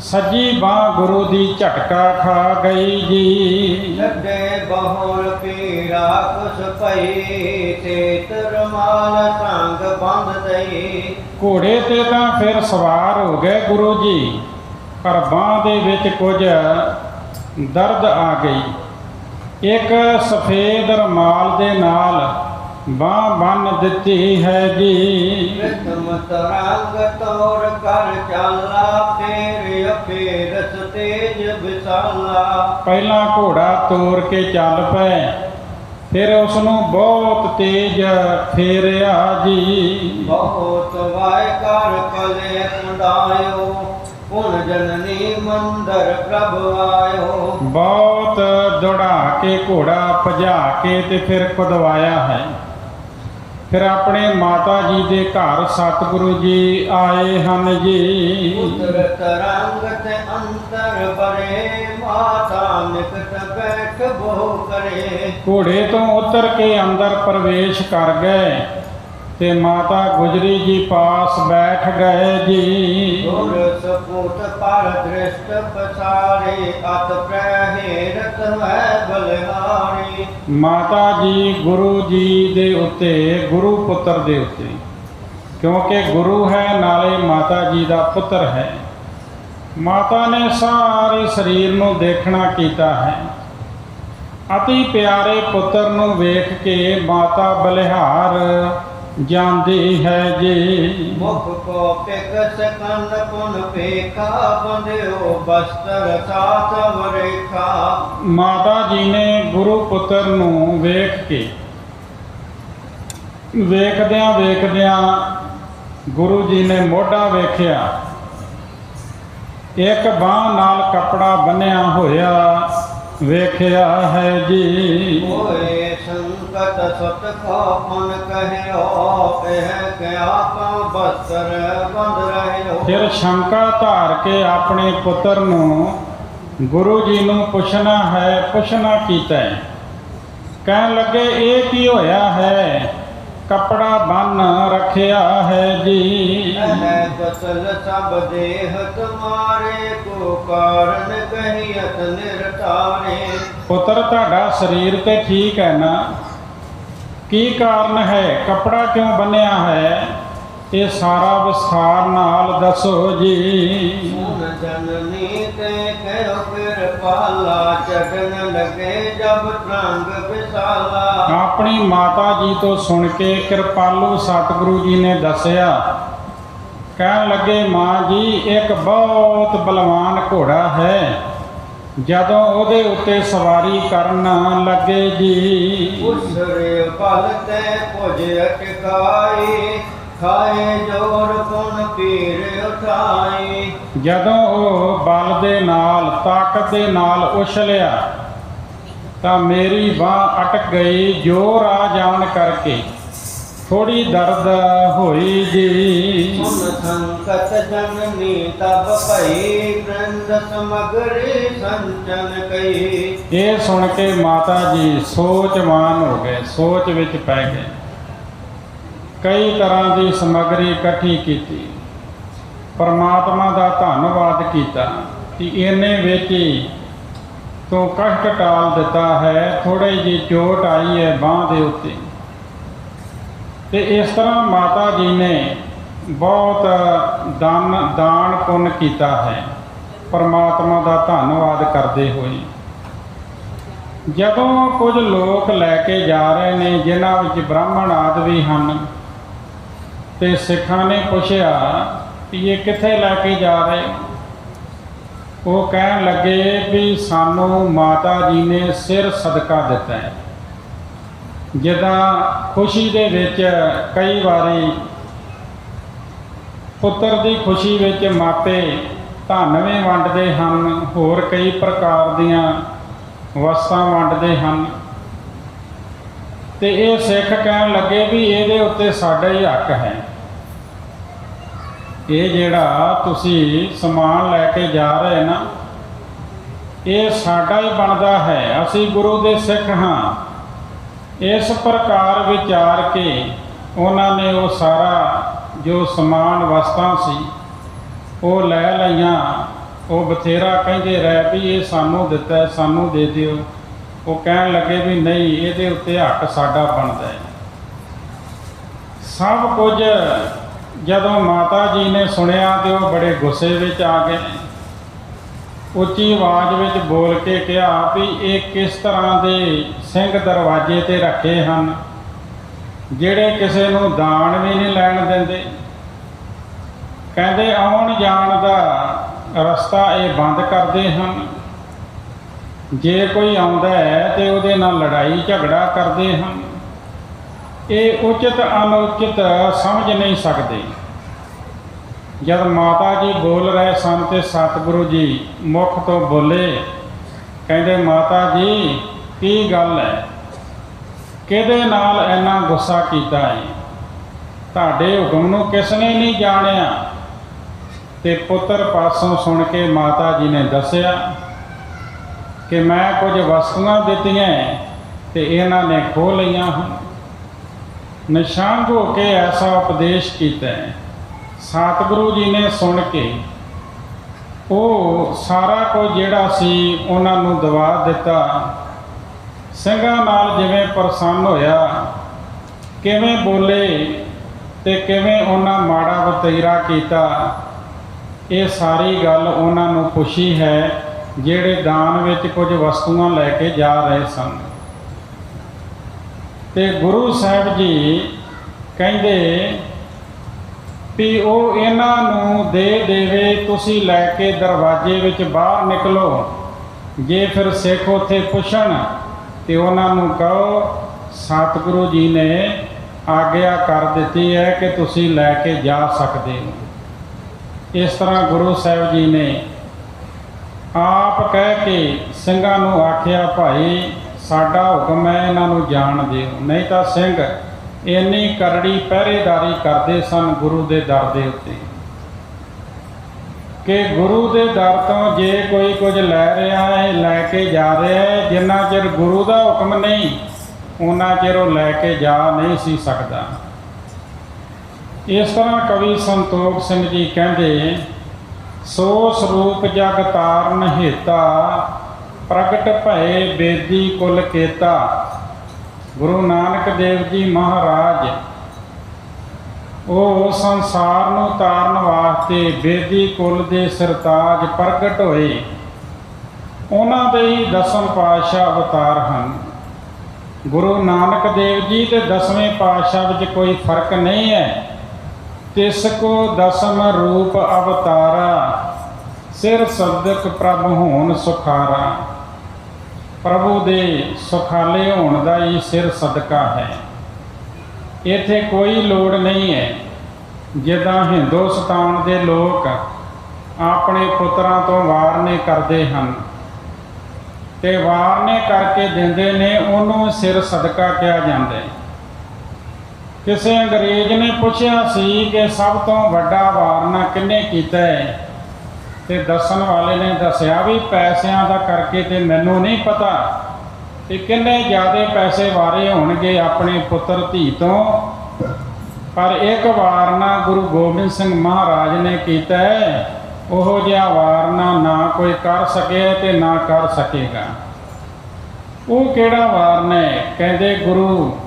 ਸੱਜੀ ਬਾਂਹ ਗੁਰੂ ਦੀ ਝਟਕਾ ਖਾ ਗਈ ਜੀ। ਛੱਡੇ ਬਹੁਲ ਪੀੜਾ ਕੁਸ ਪਈ, ਤੇ ਤਰਮਾਲ ਸੰਗ ਬੰਦ ਦਈ। ਘੋੜੇ ਤੇ ਤਾਂ ਫਿਰ ਸਵਾਰ ਹੋ ਗਏ ਗੁਰੂ ਜੀ, ਪਰ ਬਾਂਹ ਦੇ ਵਿੱਚ ਕੁਝ ਦਰਦ ਆ ਗਈ। ਇੱਕ ਸਫੇਦ ਰੁਮਾਲ ਦੇ ਨਾਲ ਬਾਂਹ ਬੰਨ੍ਹ ਦਿੱਤੀ ਹੈ ਜੀ। ਰਿਤਮ ਤਰੰਗ ਤੋਰ ਕਰ ਚਾਲਾ, ਫੇਰ ਅਫੇਰਸ ਤੇਜ ਵਿਸਾਲਾ। ਪਹਿਲਾਂ ਘੋੜਾ ਤੋਰ ਕੇ ਚੱਲ ਪਏ, ਫਿਰ ਉਸ ਨੂੰ ਬਹੁਤ ਤੇਜ਼ ਫੇਰਿਆ ਜੀ। ਬਹੁਤ ਵਾਇ ਕਰ ਕਲੇ ਮੁੰਡਾਇਓ, ਹੁਣ ਜਨਨੀ ਮੰਦਰ ਪ੍ਰਭ ਆਇਓ। ਬਹੁਤ ਦੌੜਾ ਕੇ ਘੋੜਾ ਭਜਾ ਕੇ ਤੇ ਫਿਰ ਕੁਦਵਾਇਆ ਹੈ। ਫਿਰ ਆਪਣੇ ਮਾਤਾ ਜੀ ਦੇ ਘਰ ਸਤਿਗੁਰੂ ਜੀ ਆਏ ਹਨ ਜੀ। ਉਤਰ ਤਰੰਗ ਤੇ ਅੰਤਰ ਬਰੇ, ਮਾਤਾ ਨਿਕਟ ਬੈਠ ਬਹੁ ਕਰੇ। ਘੋੜੇ ਤੋਂ ਉਤਰ ਕੇ ਅੰਦਰ ਪ੍ਰਵੇਸ਼ ਕਰ ਗਏ ਤੇ ਮਾਤਾ ਗੁਜਰੀ ਜੀ ਪਾਸ ਬੈਠ ਗਏ ਜੀ। ਗੁਰ ਸਪੂਤ ਪਰ ਦ੍ਰਿਸ਼ਟ ਪਸਾਰੇ, ਅਤ ਪ੍ਰਹੇਰਤ ਹੈ ਬਲਿਹਾਰੀ। ਮਾਤਾ ਜੀ ਗੁਰੂ ਜੀ ਦੇ ਉੱਤੇ, ਗੁਰੂ ਪੁੱਤਰ ਦੇ ਉੱਤੇ, ਕਿਉਂਕਿ ਗੁਰੂ ਹੈ ਨਾਲੇ ਮਾਤਾ ਜੀ ਦਾ ਪੁੱਤਰ ਹੈ, ਮਾਤਾ ਨੇ ਸਾਰੇ ਸਰੀਰ ਨੂੰ ਦੇਖਣਾ ਕੀਤਾ ਹੈ। ਅਤੀ ਪਿਆਰੇ ਪੁੱਤਰ ਨੂੰ ਵੇਖ ਕੇ ਮਾਤਾ ਬਲਿਹਾਰ ਜਾਂਦੀ ਹੈ ਜੀ। ਮੁਖ ਕੋ ਪਿਕ ਸਕਨ ਪੁਨ ਪੇਖਾ, ਬੰਦਿਓ ਬਸਤਰ ਸਾਥ ਵਰੇਖਾ। ਮਾਤਾ ਜੀ ਨੇ ਗੁਰੂ ਪੁੱਤਰ ਨੂੰ ਵੇਖ ਕੇ, ਵੇਖਦਿਆਂ ਵੇਖਦਿਆਂ ਗੁਰੂ ਜੀ ਨੇ ਮੋਢਾ ਵੇਖਿਆ, ਇੱਕ ਬਾਂਹ ਨਾਲ ਕੱਪੜਾ ਬੰਨਿਆ ਹੋਇਆ ਵੇਖਿਆ ਹੈ ਜੀ। ਹੋਏ ਸੰਕਟ ਸਤ ਕੋ ਪੁਨ ਕਹਿਓ, ਇਹ ਕਿਆ ਪਾ ਬਸਤਰ ਬੰਦ ਰਹਿਓ। ਫਿਰ ਸ਼ੰਕਾ ਧਾਰ ਕੇ ਆਪਣੇ ਪੁੱਤਰ ਨੂੰ ਗੁਰੂ ਜੀ ਨੂੰ ਪੁੱਛਣਾ ਕੀਤਾ ਹੈ। ਕਹਿਣ ਲੱਗੇ ਇਹ ਕੀ ਹੋਇਆ ਹੈ, ਕੱਪੜਾ ਬੰਨ ਰੱਖਿਆ ਹੈ ਜੀ। ਹੈ ਕਸਲ ਸਭ ਦੇਹ ਤੁਮਾਰੇ, ਕੋ ਕਾਰਨ ਕਹੀਅਤ ਨਿਰਤਾਰੇ। ਪੁੱਤਰ ਤੁਹਾਡਾ ਸਰੀਰ ਤੇ ਠੀਕ ਹੈ ਨਾ, ਕੀ ਕਾਰਨ ਹੈ, ਕੱਪੜਾ ਕਿਉਂ ਬੰਨਿਆ ਹੈ, ਇਹ ਸਾਰਾ ਵਿਸਥਾਰ ਨਾਲ ਦੱਸੋ ਜੀ। ਹੁਣ ਜਨਨੀ ਤੇ ਕਹਿਓ ਕਿਰਪਾਲਾ, ਚੜਨ ਲਗੇ ਜਬ ਤਰੰਗ ਵਿਸਾਲਾ। ਆਪਣੀ ਮਾਤਾ ਜੀ ਤੋਂ ਸੁਣ ਕੇ ਕਿਰਪਾਲੂ ਸਤਿਗੁਰੂ ਜੀ ਨੇ ਦੱਸਿਆ। ਕਹਿਣ ਲੱਗੇ ਮਾਂ ਜੀ, ਇੱਕ ਬਹੁਤ ਬਲਵਾਨ ਘੋੜਾ ਹੈ, ਜਦੋਂ ਉਹਦੇ ਉੱਤੇ ਸਵਾਰੀ ਕਰਨ ਲੱਗੇ ਜੀ। ਉਸਰੇ ਬਲ ਤੇ ਪੁਜ ਅਟਕਾਈ, ਖਾਏ ਜੋਰ ਪੁਨ ਪੀਰ ਉਠਾਈ। ਜਦੋਂ ਉਹ ਬਲ ਦੇ ਨਾਲ, ਤਾਕਤ ਦੇ ਨਾਲ ਉਛਲਿਆ ਤਾਂ ਮੇਰੀ ਬਾਂਹ ਅਟਕ ਗਈ, ਜ਼ੋਰ ਆ ਜਾਣ ਕਰਕੇ ਥੋੜੀ ਦਰਦ ਹੋਈ ਜੀ। ਸੁਨ ਸੰਕਟ ਜਨਨੀ ਤਬ ਭਈ, ਬ੍ਰਿੰਦ ਸਮਗਰੀ ਸੰਚਨ ਕਈ। ਇਹ ਸੁਣ ਕੇ ਮਾਤਾ ਜੀ ਸੋਚਵਾਨ ਹੋ ਗਏ, ਸੋਚ ਵਿੱਚ ਪੈ ਗਏ। ਕਈ ਤਰ੍ਹਾਂ ਦੀ ਸਮੱਗਰੀ ਇਕੱਠੀ ਕੀਤੀ, ਪਰਮਾਤਮਾ ਦਾ ਧੰਨਵਾਦ ਕੀਤਾ ਕਿ ਇਹਨੇ ਵਿੱਚ ਹੀ ਤੋਂ ਕਸ਼ਟ ਟਾਲ ਦਿੱਤਾ ਹੈ। ਥੋੜੀ ਜਿਹੀ ਚੋਟ ਆਈ ਹੈ ਬਾਂਹ ਦੇ ਉੱਤੇ, ਤੇ ਇਸ ਤਰ੍ਹਾਂ ਮਾਤਾ ਜੀ ਨੇ ਬਹੁਤ ਦਾਨ ਪੁੰਨ ਕੀਤਾ ਹੈ, ਪਰਮਾਤਮਾ ਦਾ ਧੰਨਵਾਦ ਕਰਦੇ ਹੋਏ। ਜਦੋਂ ਕੁਝ ਲੋਕ ਲੈ ਕੇ ਜਾ ਰਹੇ ਨੇ, ਜਿਨ੍ਹਾਂ ਵਿੱਚ ਬ੍ਰਾਹਮਣ ਆਦਿ ਵੀ ਹਨ, ਤੇ ਸਿੱਖਾਂ ਨੇ ਪੁੱਛਿਆ ਕਿ ਇਹ ਕਿੱਥੇ ਲੈ ਕੇ ਜਾ ਰਹੇ ਹੋ? ਉਹ ਕਹਿਣ ਲੱਗੇ ਵੀ ਸਾਨੂੰ ਮਾਤਾ ਜੀ ਨੇ ਸਿਰ ਸਦਕਾ ਦਿੱਤਾ ਹੈ। ਜਿੱਦਾਂ ਖੁਸ਼ੀ ਦੇ ਵਿੱਚ ਕਈ ਵਾਰੀ ਪੁੱਤਰ ਦੀ ਖੁਸ਼ੀ ਵਿੱਚ ਮਾਪੇ ਧਨ ਵੀ ਵੰਡਦੇ ਹਨ, ਹੋਰ ਕਈ ਪ੍ਰਕਾਰ ਦੀਆਂ ਵਸਤਾਂ ਵੰਡਦੇ ਹਨ, ਤੇ ਇਹ ਸਿੱਖ ਕਹਿਣ ਲੱਗੇ ਵੀ ਇਹਦੇ ਉੱਤੇ ਸਾਡਾ ਹੀ ਹੱਕ ਹੈ। ਇਹ ਜਿਹੜਾ ਤੁਸੀਂ ਸਮਾਨ ਲੈ ਕੇ ਜਾ ਰਹੇ ਨਾ, ਇਹ ਸਾਡਾ ਹੀ ਬਣਦਾ ਹੈ, ਅਸੀਂ ਗੁਰੂ ਦੇ ਸਿੱਖ ਹਾਂ। ਇਸ ਪ੍ਰਕਾਰ ਵਿਚਾਰ ਕੇ ਉਹਨਾਂ ਨੇ ਉਹ ਸਾਰਾ ਜੋ ਸਮਾਨ ਵਸਤਾਂ ਸੀ ਉਹ ਲੈ ਲਈਆਂ। ਉਹ ਬਥੇਰਾ ਕਹਿੰਦੇ ਰਹਿ ਵੀ ਇਹ ਸਾਨੂੰ ਦਿੱਤਾ, ਸਾਨੂੰ ਦੇ ਦਿਓ। ਉਹ ਕਹਿਣ ਲੱਗੇ ਵੀ ਨਹੀਂ, ਇਹਦੇ ਉੱਤੇ ਹੱਕ ਸਾਡਾ ਬਣਦਾ ਹੈ। ਸਭ ਕੁਝ ਜਦੋਂ ਮਾਤਾ ਜੀ ਨੇ ਸੁਣਿਆ ਤੇ ਉਹ ਬੜੇ ਗੁੱਸੇ ਵਿੱਚ ਆ ਗਏ। ਉੱਚੀ ਆਵਾਜ਼ ਵਿੱਚ ਬੋਲ ਕੇ ਕਿਹਾ ਵੀ ਇਹ ਕਿਸ ਤਰ੍ਹਾਂ ਦੇ ਸਿੰਘ ਦਰਵਾਜ਼ੇ ਤੇ ਰੱਖੇ ਹਨ, ਜਿਹੜੇ ਕਿਸੇ ਨੂੰ ਦਾਨ ਵੀ ਨਹੀਂ ਲੈਣ ਦਿੰਦੇ। ਕਹਿੰਦੇ ਆਉਣ ਜਾਣ ਦਾ ਰਸਤਾ ਇਹ ਬੰਦ ਕਰਦੇ ਹਨ। ਜੇ ਕੋਈ ਆਉਂਦਾ ਹੈ ਤੇ ਉਹਦੇ ਨਾਲ ਲੜਾਈ ਝਗੜਾ ਕਰਦੇ ਹਨ। ਇਹ ਉਚਿਤ ਅਨੁਚਿਤ ਸਮਝ ਨਹੀਂ ਸਕਦੇ। ਜਦ ਮਾਤਾ ਜੀ ਬੋਲ ਰਹੇ ਸਨ ਤੇ ਸਤਿਗੁਰੂ ਜੀ ਮੁਖ ਤੋਂ ਬੋਲੇ, ਕਹਿੰਦੇ ਮਾਤਾ ਜੀ ਕੀ ਗੱਲ ਹੈ, ਕਿਹਦੇ ਨਾਲ ਇੰਨਾ ਗੁੱਸਾ ਕੀਤਾ ਹੈ? ਤੁਹਾਡੇ ਹੁਕਮ ਨੂੰ ਕਿਸ ਨੇ ਨਹੀਂ ਜਾਣਿਆ? ਤੇ ਪੁੱਤਰ ਪਾਸੋਂ ਸੁਣ ਕੇ ਮਾਤਾ ਜੀ ਨੇ ਦੱਸਿਆ ਕਿ ਮੈਂ ਕੁਝ ਵਸਤੂਆਂ ਦਿੱਤੀਆਂ ਤੇ ਇਹਨਾਂ ਨੇ ਖੋਹ ਲਈਆਂ ਹਨ। ਨਿਸ਼ਾਂਗ ਹੋ ਕੇ ਐਸਾ ਉਪਦੇਸ਼ ਕੀਤਾ ਹੈ। ਸਤਿਗੁਰੂ ਜੀ ਨੇ ਸੁਣ ਕੇ ਉਹ ਸਾਰਾ ਕੁਝ ਜਿਹੜਾ ਸੀ ਉਹਨਾਂ ਨੂੰ ਦਵਾ ਦਿੱਤਾ। ਸਿੰਘਾਂ ਨਾਲ ਜਿਵੇਂ ਪ੍ਰਸੰਨ ਹੋਇਆ, ਕਿਵੇਂ ਬੋਲੇ ਤੇ ਕਿਵੇਂ ਉਹਨਾਂ ਮਾੜਾ ਵਤੀਰਾ ਕੀਤਾ, ਇਹ ਸਾਰੀ ਗੱਲ ਉਹਨਾਂ ਨੂੰ ਪੁੱਛੀ ਹੈ ਜਿਹੜੇ ਦਾਨ ਵਿੱਚ ਕੁਝ ਵਸਤੂਆਂ ਲੈ ਕੇ ਜਾ ਰਹੇ ਸਨ। ਤੇ ਗੁਰੂ ਸਾਹਿਬ ਜੀ ਕਹਿੰਦੇ ਵੀ ਉਹ ਇਹਨਾਂ ਨੂੰ ਦੇ ਦੇਵੇ, ਤੁਸੀਂ ਲੈ ਕੇ ਦਰਵਾਜ਼ੇ ਵਿੱਚ ਬਾਹਰ ਨਿਕਲੋ। ਜੇ ਫਿਰ ਸਿੱਖ ਉੱਥੇ ਪੁੱਛਣ ਤੇ ਉਹਨਾਂ ਨੂੰ ਕਹੋ ਸਤਿਗੁਰੂ ਜੀ ਨੇ ਆਗਿਆ ਕਰ ਦਿੱਤੀ ਹੈ ਕਿ ਤੁਸੀਂ ਲੈ ਕੇ ਜਾ ਸਕਦੇ ਹੋ। ਇਸ ਤਰ੍ਹਾਂ ਗੁਰੂ ਸਾਹਿਬ ਜੀ ਨੇ ਆਪ ਕਹਿ ਕੇ ਸਿੰਘਾਂ ਨੂੰ ਆਖਿਆ, ਭਾਈ ਸਾਡਾ ਹੁਕਮ ਹੈ, ਇਹਨਾਂ ਨੂੰ ਜਾਣ ਦਿਓ। ਨਹੀਂ ਤਾਂ ਸਿੰਘ ਇੰਨੀ ਕਰੜੀ ਪਹਿਰੇਦਾਰੀ ਕਰਦੇ ਸਨ ਗੁਰੂ ਦੇ ਦਰ ਦੇ ਉੱਤੇ ਕਿ ਗੁਰੂ ਦੇ ਦਰ ਤੋਂ ਜੇ ਕੋਈ ਕੁਝ ਲੈ ਰਿਹਾ ਹੈ, ਲੈ ਕੇ ਜਾ ਰਿਹਾ ਹੈ, ਜਿੰਨਾ ਚਿਰ ਗੁਰੂ ਦਾ ਹੁਕਮ ਨਹੀਂ ਉਹਨਾਂ ਚਿਰ ਉਹ ਲੈ ਕੇ ਜਾ ਨਹੀਂ ਸੀ ਸਕਦਾ। ਇਸ ਤਰ੍ਹਾਂ ਕਵੀ ਸੰਤੋਖ ਸਿੰਘ ਜੀ ਕਹਿੰਦੇ, ਸੋ ਸਰੂਪ ਜਗ ਤਾਰਨ ਹੇਤਾ, ਪ੍ਰਗਟ ਭਏ ਬੇਦੀ ਕੁਲ ਕੇਤਾ। ਗੁਰੂ ਨਾਨਕ ਦੇਵ ਜੀ ਮਹਾਰਾਜ ਉਹ ਸੰਸਾਰ ਨੂੰ ਤਾਰਨ ਵਾਸਤੇ ਬੇਦੀ ਕੁਲ ਦੇ ਸਰਤਾਜ ਪ੍ਰਗਟ ਹੋਏ। ਉਹਨਾਂ ਦੇ ਹੀ 10ਵੇਂ ਪਾਤਸ਼ਾਹ ਅਵਤਾਰ ਹਨ। ਗੁਰੂ ਨਾਨਕ ਦੇਵ ਜੀ ਤੇ 10ਵੇਂ ਪਾਤਸ਼ਾਹ ਵਿੱਚ ਕੋਈ ਫਰਕ ਨਹੀਂ ਹੈ। ਤਿਸ ਕੋ 10ਮ ਰੂਪ ਅਵਤਾਰਾ, ਸਿਰ ਸਦਕ ਪ੍ਰਭ ਹੋਣ ਸੁਖਾਰਾ। ਪ੍ਰਭੂ ਦੇ ਸੁਖਾਲੇ ਹੋਣ ਦਾ ਹੀ ਸਿਰ ਸਦਕਾ ਹੈ। ਇੱਥੇ ਕੋਈ ਲੋੜ ਨਹੀਂ ਹੈ ਜਿੱਦਾਂ ਹਿੰਦੁਸਤਾਨ ਦੇ ਲੋਕ ਆਪਣੇ ਪੁੱਤਰਾਂ ਤੋਂ ਵਾਰਨੇ ਕਰਦੇ ਹਨ ਤੇ ਵਾਰਨੇ ਕਰਕੇ ਦਿੰਦੇ ਨੇ, ਉਹਨੂੰ ਸਿਰ ਸਦਕਾ ਕਿਹਾ ਜਾਂਦਾ ਹੈ। ਕਿਸੇ ਅੰਗਰੇਜ਼ ਨੇ ਪੁੱਛਿਆ ਸੀ ਕਿ ਸਭ ਤੋਂ ਵੱਡਾ ਵਾਰਨਾ ਕਿਹਨੇ ਕੀਤਾ ਹੈ, ਤੇ ਦੱਸਣ ਵਾਲੇ ਨੇ ਦੱਸਿਆ ਵੀ ਪੈਸਿਆਂ ਦਾ ਕਰਕੇ ਤੇ ਮੈਨੂੰ ਨਹੀਂ ਪਤਾ ਕਿ ਕਿੰਨੇ ਜ਼ਿਆਦਾ ਪੈਸੇ ਵਾਰੇ ਹੋਣਗੇ ਆਪਣੇ ਪੁੱਤਰ ਧੀ ਤੋਂ, ਪਰ ਇੱਕ ਵਾਰਨਾ ਗੁਰੂ ਗੋਬਿੰਦ ਸਿੰਘ ਮਹਾਰਾਜ ਨੇ ਕੀਤਾ ਹੈ। ਉਹੋ ਜਿਹਾ ਵਾਰਨਾ ਨਾ ਕੋਈ ਕਰ ਸਕੇ ਤੇ ਨਾ ਕਰ ਸਕੇਗਾ। ਉਹ ਕਿਹੜਾ ਵਾਰਨਾ ਹੈ? ਕਹਿੰਦੇ ਗੁਰੂ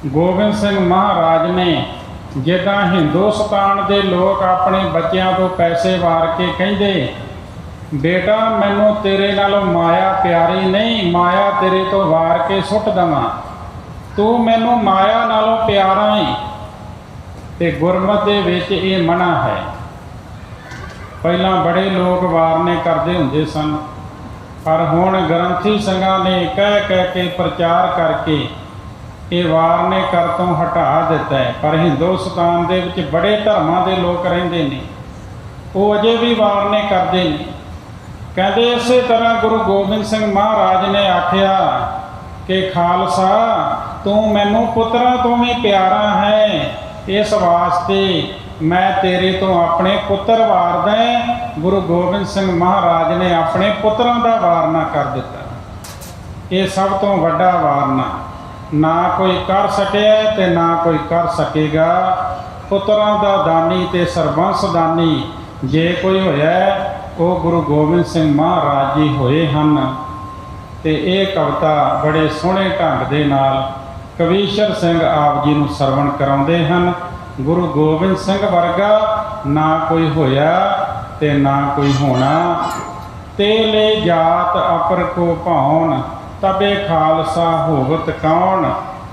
ਗੋਬਿੰਦ ਸਿੰਘ ਮਹਾਰਾਜ ਨੇ ਜਿੱਦਾਂ ਹਿੰਦੁਸਤਾਨ ਦੇ ਲੋਕ ਆਪਣੇ ਬੱਚਿਆਂ ਤੋਂ ਪੈਸੇ ਵਾਰ ਕੇ ਕਹਿੰਦੇ, ਬੇਟਾ ਮੈਨੂੰ ਤੇਰੇ ਨਾਲੋਂ ਮਾਇਆ ਪਿਆਰੀ ਨਹੀਂ, ਮਾਇਆ ਤੇਰੇ ਤੋਂ ਵਾਰ ਕੇ ਸੁੱਟ ਦੇਵਾਂ, ਤੂੰ ਮੈਨੂੰ ਮਾਇਆ ਨਾਲੋਂ ਪਿਆਰਾ ਹੈ। ਤੇ ਗੁਰਮਤਿ ਦੇ ਵਿੱਚ ਇਹ ਮਨਾ ਹੈ। ਪਹਿਲਾਂ ਬੜੇ ਲੋਕ ਵਾਰਨੇ ਕਰਦੇ ਹੁੰਦੇ ਸਨ, ਪਰ ਹੁਣ ਗ੍ਰੰਥੀ ਸਿੰਘਾਂ ਨੇ ਕਹਿ ਕੇ ਪ੍ਰਚਾਰ ਕਰਕੇ ਇਹ ਵਾਰਨੇ ਕਰ ਤੋਂ ਹਟਾ ਦਿੱਤਾ ਹੈ। ਪਰ ਹਿੰਦੁਸਤਾਨ ਦੇ ਵਿੱਚ ਬੜੇ ਧਰਮਾਂ ਦੇ ਲੋਕ ਰਹਿੰਦੇ ਨੇ, ਉਹ ਅਜੇ ਵੀ ਵਾਰਨੇ ਕਰਦੇ ਨੇ। ਕਹਿੰਦੇ ਇਸੇ ਤਰ੍ਹਾਂ ਗੁਰੂ ਗੋਬਿੰਦ ਸਿੰਘ ਮਹਾਰਾਜ ਨੇ ਆਖਿਆ ਕਿ ਖਾਲਸਾ ਤੂੰ ਮੈਨੂੰ ਪੁੱਤਰਾਂ ਤੋਂ ਵੀ ਪਿਆਰਾ ਹੈ, ਇਸ ਵਾਸਤੇ ਮੈਂ ਤੇਰੇ ਤੋਂ ਆਪਣੇ ਪੁੱਤਰ ਵਾਰਦਾ ਹਾਂ। ਗੁਰੂ ਗੋਬਿੰਦ ਸਿੰਘ ਮਹਾਰਾਜ ਨੇ ਆਪਣੇ ਪੁੱਤਰਾਂ ਦਾ ਵਾਰਨਾ ਕਰ ਦਿੱਤਾ। ਇਹ ਸਭ ਤੋਂ ਵੱਡਾ ਵਾਰਨਾ ਨਾ ਕੋਈ ਕਰ ਸਕਿਆ ਤੇ ਨਾ ਕੋਈ ਕਰ ਸਕੇਗਾ। ਪੁੱਤਰਾਂ ਦਾ ਦਾਨੀ ਤੇ ਸਰਬੰਸ ਦਾਨੀ ਜੇ ਕੋਈ ਹੋਇਆ ਉਹ ਗੁਰੂ ਗੋਬਿੰਦ ਸਿੰਘ ਮਹਾਰਾਜ ਜੀ ਹੋਏ ਹਨ। ਤੇ ਇਹ ਕਵਿਤਾ ਬੜੇ ਸੋਹਣੇ ਢੰਗ ਦੇ ਨਾਲ ਕਵੀਸ਼ਰ ਸਿੰਘ ਆਪ ਜੀ ਨੂੰ ਸਰਵਣ ਕਰਾਉਂਦੇ ਹਨ। ਗੁਰੂ ਗੋਬਿੰਦ ਸਿੰਘ ਵਰਗਾ ਨਾ ਕੋਈ ਹੋਇਆ ਤੇ ਨਾ ਕੋਈ ਹੋਣਾ। ਤੇਲੇ ਜਾਤ ਅਪਰ ਕੋ ਭਾਉਣ ਤਬੇ ਖਾਲਸਾ ਹੋਵਤ ਕੌਣ।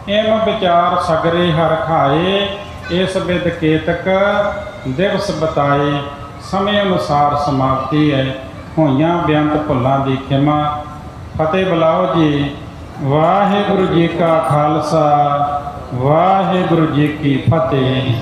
ਇਮ ਵਿਚਾਰ ਸਗਰੇ ਹਰ ਖਾਏ ਇਸ ਬਿਦ ਕੇਤਕ ਦਿਵਸ ਬਤਾਏ। ਸਮੇਂ ਅਨੁਸਾਰ ਸਮਾਪਤੀ ਹੈ। ਹੋਈਆਂ ਬੇਅੰਤ ਭੁੱਲਾਂ ਦੀ ਖਿਮਾ। ਫਤਿਹ ਬੁਲਾਓ ਜੀ। ਵਾਹਿਗੁਰੂ ਜੀ ਕਾ ਖਾਲਸਾ ਵਾਹਿਗੁਰੂ ਜੀ ਕੀ ਫਤਿਹ।